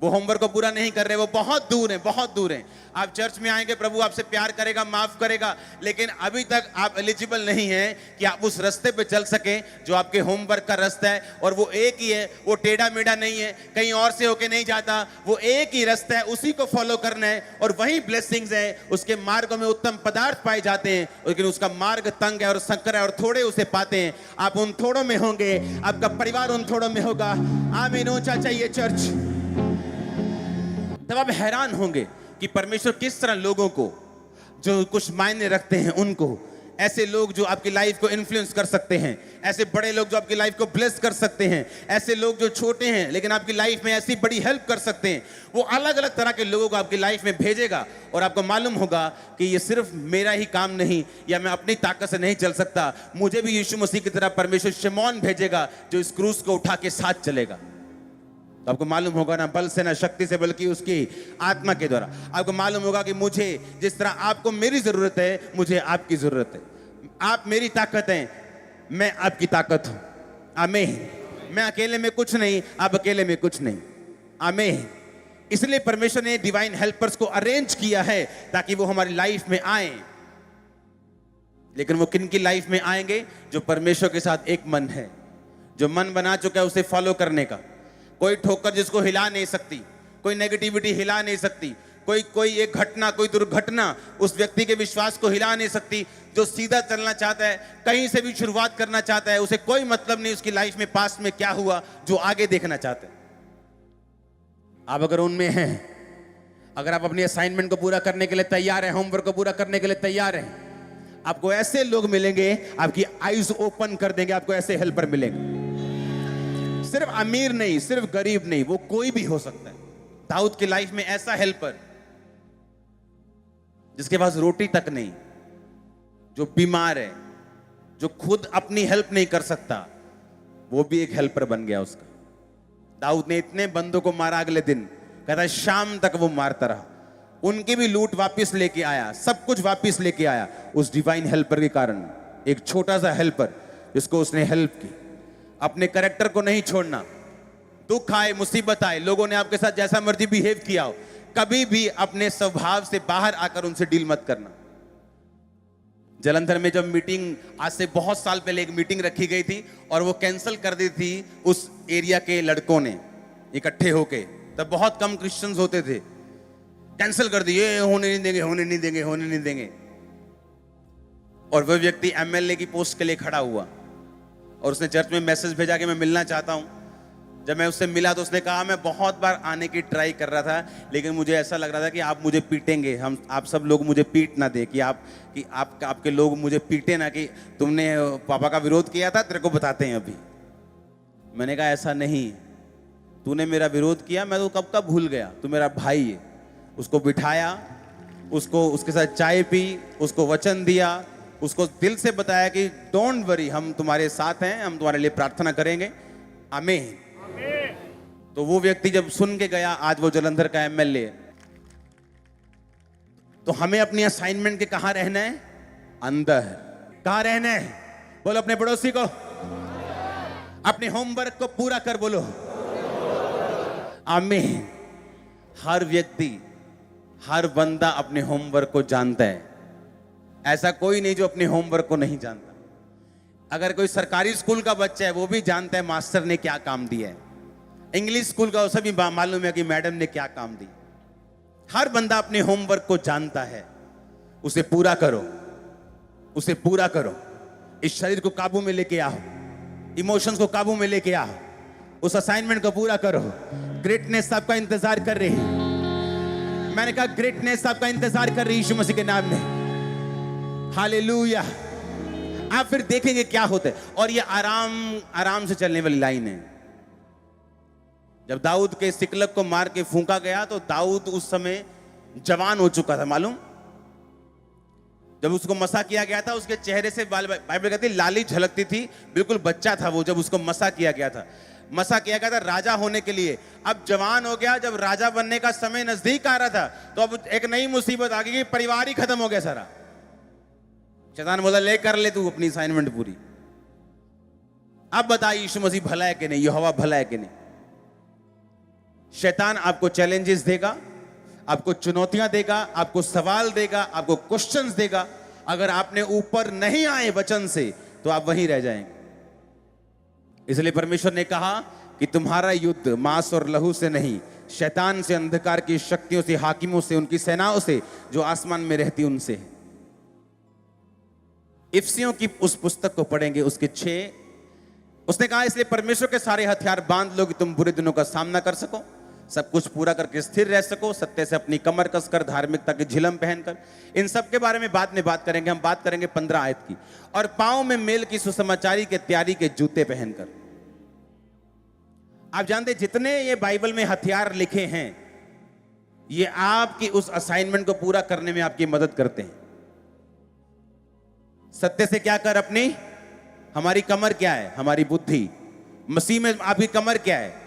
वो होमवर्क को पूरा नहीं कर रहे, वो बहुत दूर हैं, बहुत दूर हैं। आप चर्च में आएंगे, प्रभु आपसे प्यार करेगा, माफ करेगा, लेकिन अभी तक आप एलिजिबल नहीं हैं कि आप उस रास्ते पे चल सकें जो आपके होमवर्क का रास्ता है। और वो एक ही है, वो टेढ़ा मेढ़ा नहीं है, कहीं और से होके नहीं जाता, वो एक ही रास्ता है, उसी को फॉलो करना है और वही ब्लेसिंग्स है। उसके मार्ग में उत्तम पदार्थ पाए जाते हैं, लेकिन उसका मार्ग तंग है और संकर है और थोड़े उसे पाते हैं। आप उन थोड़ों में होंगे, आपका परिवार उन थोड़ों में होगा। आमीन। ऊंचा चाहिए चर्च। तब आप हैरान होंगे कि परमेश्वर किस तरह लोगों को, जो कुछ मायने रखते हैं, उनको, ऐसे लोग जो आपकी लाइफ को इन्फ्लुएंस कर सकते हैं, ऐसे बड़े लोग जो आपकी लाइफ को ब्लेस कर सकते हैं, ऐसे लोग जो छोटे हैं लेकिन आपकी लाइफ में ऐसी बड़ी हेल्प कर सकते हैं, वो अलग अलग तरह के लोगों को आपकी लाइफ में भेजेगा। और आपको मालूम होगा कि ये सिर्फ मेरा ही काम नहीं, या मैं अपनी ताकत से नहीं चल सकता, मुझे भी यीशु मसीह की तरह परमेश्वर शिमोन भेजेगा जो इस क्रूस को उठा के साथ चलेगा। तो आपको मालूम होगा ना बल से ना शक्ति से, बल्कि उसकी आत्मा के द्वारा। आपको मालूम होगा कि मुझे जिस तरह आपको मेरी जरूरत है, मुझे आपकी जरूरत है। आप मेरी ताकत हैं, मैं आपकी ताकत हूं। आमीन। मैं अकेले में कुछ नहीं, आप अकेले में कुछ नहीं। आमीन। इसलिए परमेश्वर ने डिवाइन हेल्पर्स को अरेंज किया है ताकि वो हमारी लाइफ में आए। लेकिन वो किन की लाइफ में आएंगे? जो परमेश्वर के साथ एक मन है, जो मन बना चुका है उसे फॉलो करने का। कोई ठोकर जिसको हिला नहीं सकती, कोई नेगेटिविटी हिला नहीं सकती, कोई एक घटना, कोई दुर्घटना उस व्यक्ति के विश्वास को हिला नहीं सकती। जो सीधा चलना चाहता है, कहीं से भी शुरुआत करना चाहता है, उसे कोई मतलब नहीं उसकी लाइफ में पास्ट में क्या हुआ, जो आगे देखना चाहते हैं। आप अगर उनमें हैं, अगर आप अपनी असाइनमेंट को पूरा करने के लिए तैयार हैं, होमवर्क को पूरा करने के लिए तैयार हैं, आपको ऐसे लोग मिलेंगे, आपकी आईज ओपन कर देंगे, आपको ऐसे हेल्पर मिलेंगे। सिर्फ अमीर नहीं, सिर्फ गरीब नहीं, वो कोई भी हो सकता है। दाऊद की लाइफ में ऐसा हेल्पर जिसके पास रोटी तक नहीं, जो बीमार है, जो खुद अपनी हेल्प नहीं कर सकता, वो भी एक हेल्पर बन गया उसका। दाऊद ने इतने बंदों को मारा, अगले दिन कहता है शाम तक वो मारता रहा, उनकी भी लूट वापस लेके आया, सब कुछ वापस लेके आया उस डिवाइन हेल्पर के कारण। एक छोटा सा हेल्पर जिसको उसने हेल्प की। अपने कैरेक्टर को नहीं छोड़ना। दुख आए, मुसीबत आए, लोगों ने आपके साथ जैसा मर्जी बिहेव किया हो, कभी भी अपने स्वभाव से बाहर आकर उनसे डील मत करना। जलंधर में जब मीटिंग, आज से बहुत साल पहले एक मीटिंग रखी गई थी और वो कैंसिल कर दी थी उस एरिया के लड़कों ने इकट्ठे होके, तब बहुत कम क्रिश्चियंस होते थे, कैंसिल कर दिए, होने नहीं देंगे, होने नहीं देंगे, होने नहीं देंगे। और वह व्यक्ति एमएलए की पोस्ट के लिए खड़ा हुआ और उसने चर्च में मैसेज भेजा कि मैं मिलना चाहता हूं। जब मैं उससे मिला तो उसने कहा, मैं बहुत बार आने की ट्राई कर रहा था, लेकिन मुझे ऐसा लग रहा था कि आप मुझे पीटेंगे, आप सब लोग मुझे पीट ना दे, कि आपके लोग मुझे पीटे ना, कि तुमने पापा का विरोध किया था, तेरे को बताते हैं अभी। मैंने कहा ऐसा नहीं, तूने मेरा विरोध किया, मैं तो कब का भूल गया, तू मेरा भाई है। उसको बिठाया, उसके साथ चाय पी, उसको वचन दिया, उसको दिल से बताया कि डोंट वरी, हम तुम्हारे साथ हैं, हम तुम्हारे लिए प्रार्थना करेंगे, आमीन। तो वो व्यक्ति जब सुन के गया, आज वो जलंधर का एमएलए। तो हमें अपनी असाइनमेंट के कहां रहना है? अंदर। कहां रहना है? बोलो अपने पड़ोसी को, अपने होमवर्क को पूरा कर, बोलो आमीन। हर व्यक्ति, हर बंदा अपने होमवर्क को जानता है। ऐसा कोई नहीं जो अपने होमवर्क को नहीं जानता। अगर कोई सरकारी स्कूल का बच्चा है, वो भी जानता है मास्टर ने क्या काम दिया है। इंग्लिश स्कूल का उसे भी मालूम है कि मैडम ने क्या काम दी। हर बंदा अपने होमवर्क को जानता है। उसे पूरा करो, उसे पूरा करो। इस शरीर को काबू में लेके आओ, इमोशंस को काबू में लेके आओ, उस असाइनमेंट को पूरा करो। ग्रेटनेस आपका इंतजार कर रही है। मैंने कहा ग्रेटनेस आपका इंतजार कर रही है, यीशु मसीह के नाम में। हालेलुया। आप फिर देखेंगे क्या होता है। और ये आराम से चलने वाली लाइन है। जब दाऊद के सिकलग को मार के फूंका गया, तो दाऊद उस समय जवान हो चुका था, मालूम। जब उसको मसा किया गया था, उसके चेहरे से बाइबल कहती लाली झलकती थी, बिल्कुल बच्चा था वो जब उसको मसा किया गया था। मसा किया गया था राजा होने के लिए। अब जवान हो गया, जब राजा बनने का समय नजदीक आ रहा था, तो अब एक नई मुसीबत आ गई कि परिवार ही खत्म हो गया सारा। शैतान बोला ले कर ले तू अपनी असाइनमेंट पूरी। अब बता यीशु मसीह भला है कि नहीं, यहोवा भला है कि नहीं। शैतान आपको चैलेंजेस देगा, आपको चुनौतियां देगा, आपको सवाल देगा, आपको क्वेश्चंस देगा। अगर आपने ऊपर नहीं आए वचन से, तो आप वहीं रह जाएंगे। इसलिए परमेश्वर ने कहा कि तुम्हारा युद्ध मांस और लहू से नहीं, शैतान से, अंधकार की शक्तियों से, हाकिमों से, उनकी सेनाओं से जो आसमान में रहती उनसे। इफिसियों की उस पुस्तक को पढ़ेंगे, उसके 6 उसने कहा इसलिए परमेश्वर के सारे हथियार बांध लो कि तुम बुरे दिनों का सामना कर सको, सब कुछ पूरा करके स्थिर रह सको, सत्य से अपनी कमर कसकर, धार्मिकता की झिलम पहनकर। इन सब के बारे में बाद में बात करेंगे। हम बात करेंगे 15 आयत की। और पांव में मेल की सुसमाचारी के तैयारी के जूते पहनकर। आप जानते जितने ये बाइबल में हथियार लिखे हैं, ये आपकी उस असाइनमेंट को पूरा करने में आपकी मदद करते हैं। सत्य से क्या कर अपनी, हमारी कमर क्या है? हमारी बुद्धि। मसीह में आपकी कमर क्या है?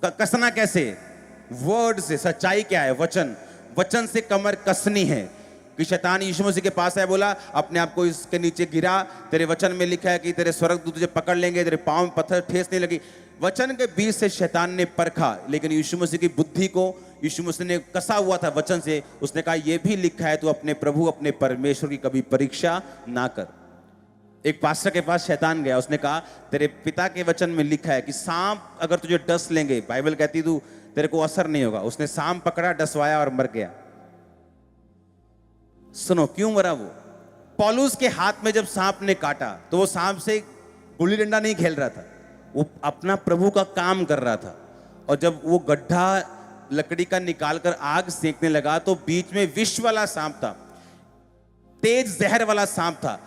कसना कैसे? वर्ड से। सच्चाई क्या है? वचन। वचन से कमर कसनी है। कि शैतान यीशु मसीह के पास है, बोला अपने आप को इसके नीचे गिरा, तेरे वचन में लिखा है कि तेरे स्वर्गदूत तुझे पकड़ लेंगे, तेरे पांव में पत्थर ठेस नहीं लगी। वचन के बीच से शैतान ने परखा, लेकिन यीशु मसीह की बुद्धि को यीशु मसीह ने कसा हुआ था वचन से। उसने कहा यह भी लिखा है, तू अपने प्रभु अपने परमेश्वर की कभी परीक्षा ना कर। एक पास्टर के पास शैतान गया, उसने कहा तेरे पिता के वचन में लिखा है कि सांप अगर तुझे डस लेंगे, बाइबल कहती तू तेरे को असर नहीं होगा। उसने सांप पकड़ा, डसवाया और मर गया। सुनो क्यों मरा वो? पौलुस के हाथ में जब सांप ने काटा, तो वो सांप से गुल्ली डंडा नहीं खेल रहा था, वो अपना प्रभु का काम कर रहा था। और जब वो गड्ढा लकड़ी का निकालकर आग सेकने लगा, तो बीच में विष वाला सांप था, तेज जहर वाला सांप था।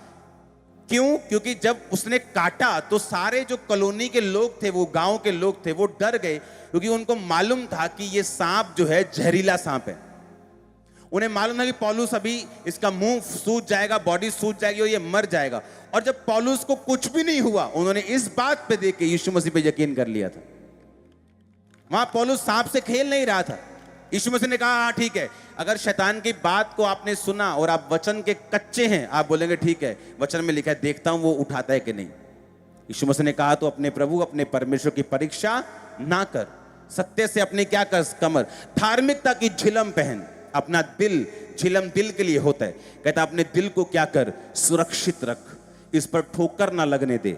क्यों? क्योंकि जब उसने काटा तो सारे जो कॉलोनी के लोग थे, वो गांव के लोग थे, वो डर गए, क्योंकि उनको मालूम था कि ये सांप जो है जहरीला सांप है। उन्हें मालूम था कि पौलुस अभी इसका मुंह सूज जाएगा, बॉडी सूज जाएगी और ये मर जाएगा। और जब पौलुस को कुछ भी नहीं हुआ, उन्होंने इस बात पे देख के यीशु मसीह पे यकीन कर लिया था। वहां पौलुस सांप से खेल नहीं रहा था। यीशु मसीह ने कहा हाँ ठीक है, अगर शैतान की बात को आपने सुना और आप वचन के कच्चे हैं, आप बोलेंगे ठीक है, वचन में लिखा है, देखता हूं वो उठाता है कि नहीं। यीशु मसीह ने कहा तो अपने प्रभु अपने परमेश्वर की परीक्षा ना कर, सत्य से अपनी क्या कर, कमर, धार्मिकता की झिलम पहन। अपना दिल, झिलम दिल के लिए होता है। कहता अपने दिल को क्या कर, सुरक्षित रख, इस पर ठोकर ना लगने दे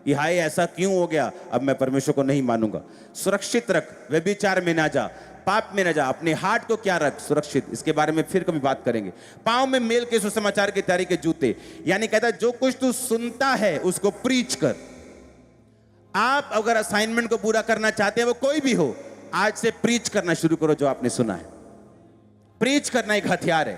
कि हाय ऐसा क्यों हो गया, अब मैं परमेश्वर को नहीं मानूंगा। सुरक्षित रख, व्यभिचार में ना जा, पाप में ना जा। अपने हार्ट को क्या रख, सुरक्षित। इसके बारे में फिर कभी बात करेंगे। पांव में मेल के सुसमाचार की तैयारी के जूते, यानी कहता जो कुछ तू सुनता है उसको प्रीच कर। आप अगर असाइनमेंट को पूरा करना चाहते हैं, वो कोई भी हो, आज से प्रीच करना शुरू करो जो आपने सुना है। प्रीच करना एक हथियार है।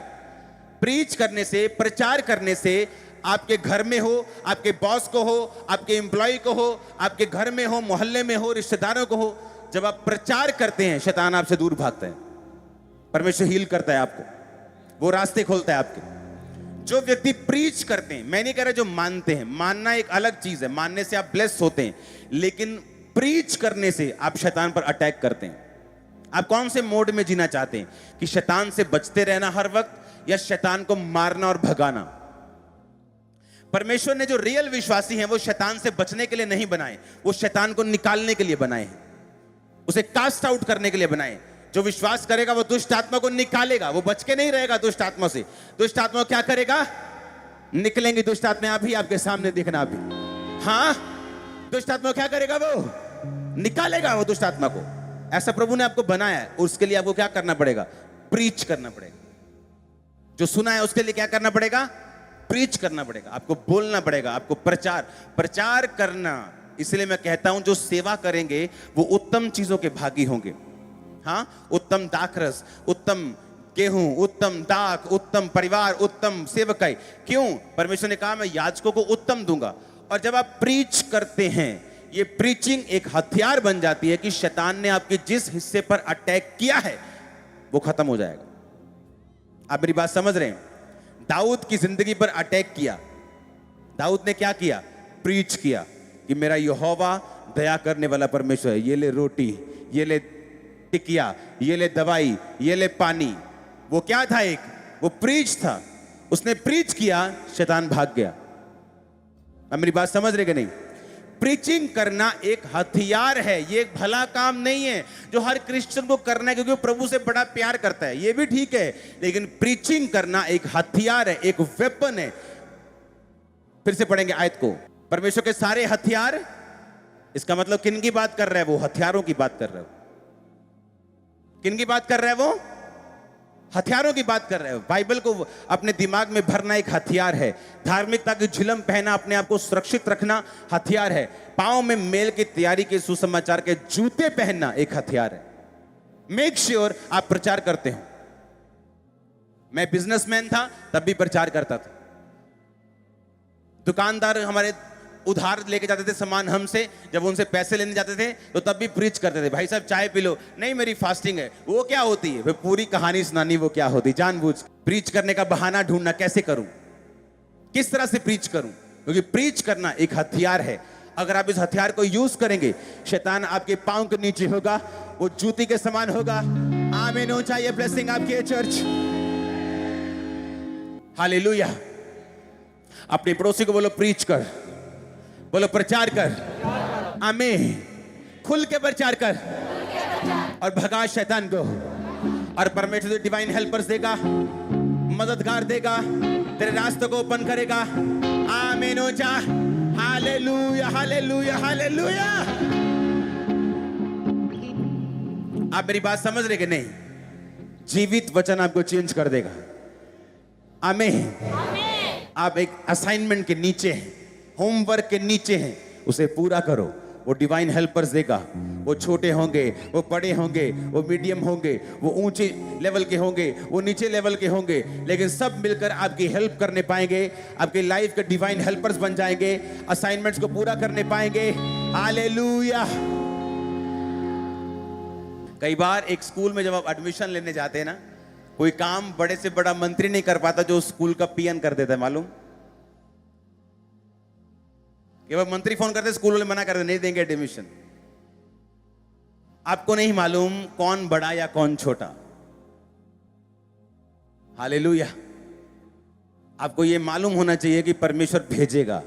प्रीच करने से, प्रचार करने से, आपके घर में हो, आपके बॉस को हो, आपके एम्प्लॉय को हो, आपके घर में हो, मोहल्ले में हो, रिश्तेदारों को हो, जब आप प्रचार करते हैं, शैतान आपसे दूर भागता है। परमेश्वर हील करता है आपको, वो रास्ते खोलता है आपके। जो व्यक्ति प्रीच करते हैं, मैं नहीं कह रहा जो मानते हैं, मानना एक अलग चीज है, मानने से आप ब्लेस होते हैं, लेकिन प्रीच करने से आप शैतान पर अटैक करते हैं। आप कौन से मोड में जीना चाहते हैं, कि शैतान से बचते रहना हर वक्त, या शैतान को मारना और भगाना? परमेश्वर ने जो रियल विश्वासी हैं, वो शैतान से बचने के लिए नहीं बनाए, वो शैतान को निकालने के लिए बनाए हैं, उसे कास्ट आउट करने के लिए बनाए। जो विश्वास करेगा वो दुष्ट आत्मा को निकालेगा, वो बच के नहीं रहेगा दुष्ट आत्मा से। दुष्ट आत्मा क्या करेगा? निकलेंगी दुष्ट आत्मा, अभी आपके सामने देखना अभी। हाँ, दुष्ट आत्मा क्या करेगा? वो निकालेगा वो दुष्ट आत्मा को। ऐसा प्रभु ने आपको बनाया है, उसके लिए आपको क्या करना पड़ेगा? प्रीच करना पड़ेगा। जो सुना है उसके लिए क्या करना पड़ेगा? प्रीच करना पड़ेगा, आपको बोलना पड़ेगा, आपको प्रचार करना। इसलिए मैं कहता हूं, जो सेवा करेंगे वो उत्तम चीजों के भागी होंगे। हाँ, उत्तम दाखरस, उत्तम गेहूं, उत्तम दाख, उत्तम परिवार, उत्तम सेवकाई। क्यों? परमेश्वर ने कहा मैं याजकों को उत्तम दूंगा। और जब आप प्रीच करते हैं, ये प्रीचिंग एक हथियार बन जाती है कि शैतान ने आपके जिस हिस्से पर अटैक किया है वो खत्म हो जाएगा। आप मेरी बात समझ रहे हैं? दाऊद की जिंदगी पर अटैक किया, दाऊद ने क्या किया? प्रीच किया कि मेरा यहोवा दया करने वाला परमेश्वर है। ये ले रोटी, ये ले टिकिया, ये ले दवाई, ये ले पानी। वो क्या था? वो प्रीच था। उसने प्रीच किया, शैतान भाग गया। अब मेरी बात समझ रहे कि नहीं? प्रीचिंग करना एक हथियार है, ये एक भला काम नहीं है जो हर क्रिश्चियन को करना है क्योंकि वो प्रभु से बड़ा प्यार करता है, ये भी ठीक है, लेकिन प्रीचिंग करना एक हथियार है, एक वेपन है। फिर से पढ़ेंगे आयत को। परमेश्वर के सारे हथियार, इसका मतलब किन की बात कर रहा है? वो हथियारों की बात कर रहा है। किन की बात कर रहा है? वो हथियारों की बात कर रहे हो। बाइबल को अपने दिमाग में भरना एक हथियार है। धार्मिकता की झिलम पहना, अपने आप को सुरक्षित रखना हथियार है। पांव में मेल की तैयारी के सुसमाचार के जूते पहनना एक हथियार है। मेक श्योर आप प्रचार करते हो। मैं बिजनेसमैन था तब भी प्रचार करता था। दुकानदार हमारे उधार लेके जाते थे सामान हमसे, जब उनसे पैसे लेने जाते थे तो तब भी प्रीच करते थे, भाई साहब चाय पी लो। नहीं, मेरी फास्टिंग है। वो क्या होती है? फिर पूरी कहानी सुनानी, वो क्या होती, जानबूझ प्रीच करने का बहाना ढूंढना, कैसे करूं, किस तरह से प्रीच करूं, क्योंकि प्रीच करना एक हथियार है। अगर आप इस हथियार को यूज करेंगे, शैतान आपके पांव के नीचे होगा, वो जूती के समान होगा। आमीन हो चाहिए ब्लेसिंग आपकी है चर्च। हालेलुया। अपने पड़ोसी को बोलो प्रीच कर, बोलो प्रचार कर। आमीन। खुल के प्रचार कर और भगा शैतान को। और परमेश्वर डिवाइन हेल्पर्स देगा, मददगार देगा, तेरे रास्तों को ओपन करेगा। आमीन हो जा। Hallelujah, hallelujah, hallelujah. आप मेरी बात समझ रहे कि नहीं? जीवित वचन आपको चेंज कर देगा। आमीन। आप एक असाइनमेंट के नीचे हैं, होमवर्क के नीचे हैं, उसे पूरा करो। वो डिवाइन हेल्पर्स देगा। वो छोटे होंगे, वो बड़े होंगे, वो मीडियम होंगे, वो ऊंचे लेवल के होंगे, वो नीचे लेवल के होंगे, लेकिन सब मिलकर आपकी हेल्प करने पाएंगे। आपके लाइफ के डिवाइन हेल्पर्स बन जाएंगे, असाइनमेंट्स को पूरा करने पाएंगे। हालेलुया। कई बार एक स्कूल में जब आप एडमिशन लेने जाते हैं ना, कोई काम बड़े से बड़ा मंत्री नहीं कर पाता जो स्कूल का पीएन कर देता है, मालूम? केवल मंत्री फोन करते, स्कूल वाले मना करते, नहीं देंगे एडमिशन। आपको नहीं मालूम कौन बड़ा या कौन छोटा। हालेलुया। आपको यह मालूम होना चाहिए कि परमेश्वर भेजेगा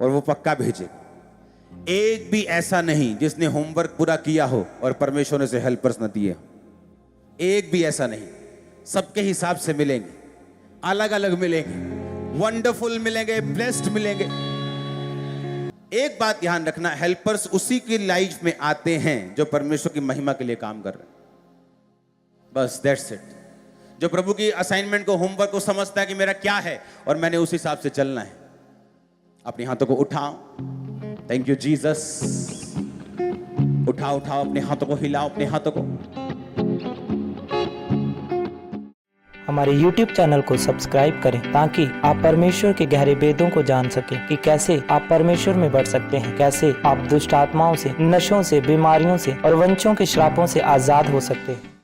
और वो पक्का भेजेगा। एक भी ऐसा नहीं जिसने होमवर्क पूरा किया हो और परमेश्वर ने उसे हेल्पर्स न दिए। एक भी ऐसा नहीं। सबके हिसाब से मिलेंगे, अलग अलग मिलेंगे, वंडरफुल मिलेंगे, ब्लेस्ड मिलेंगे। एक बात ध्यान रखना, हेल्पर्स उसी की लाइफ में आते हैं जो परमेश्वर की महिमा के लिए काम कर रहे हैं। बस दैट्स इट। जो प्रभु की असाइनमेंट को, होमवर्क को समझता है कि मेरा क्या है और मैंने उस हिसाब से चलना है। अपने हाथों को उठाओ, थैंक यू जीसस। उठाओ उठाओ अपने हाथों को, हिलाओ अपने हाथों को। हमारे YouTube चैनल को सब्सक्राइब करें ताकि आप परमेश्वर के गहरे वेदों को जान सकें कि कैसे आप परमेश्वर में बढ़ सकते हैं, कैसे आप दुष्ट आत्माओं से, नशों से, बीमारियों से और वंशों के श्रापों से आजाद हो सकते हैं।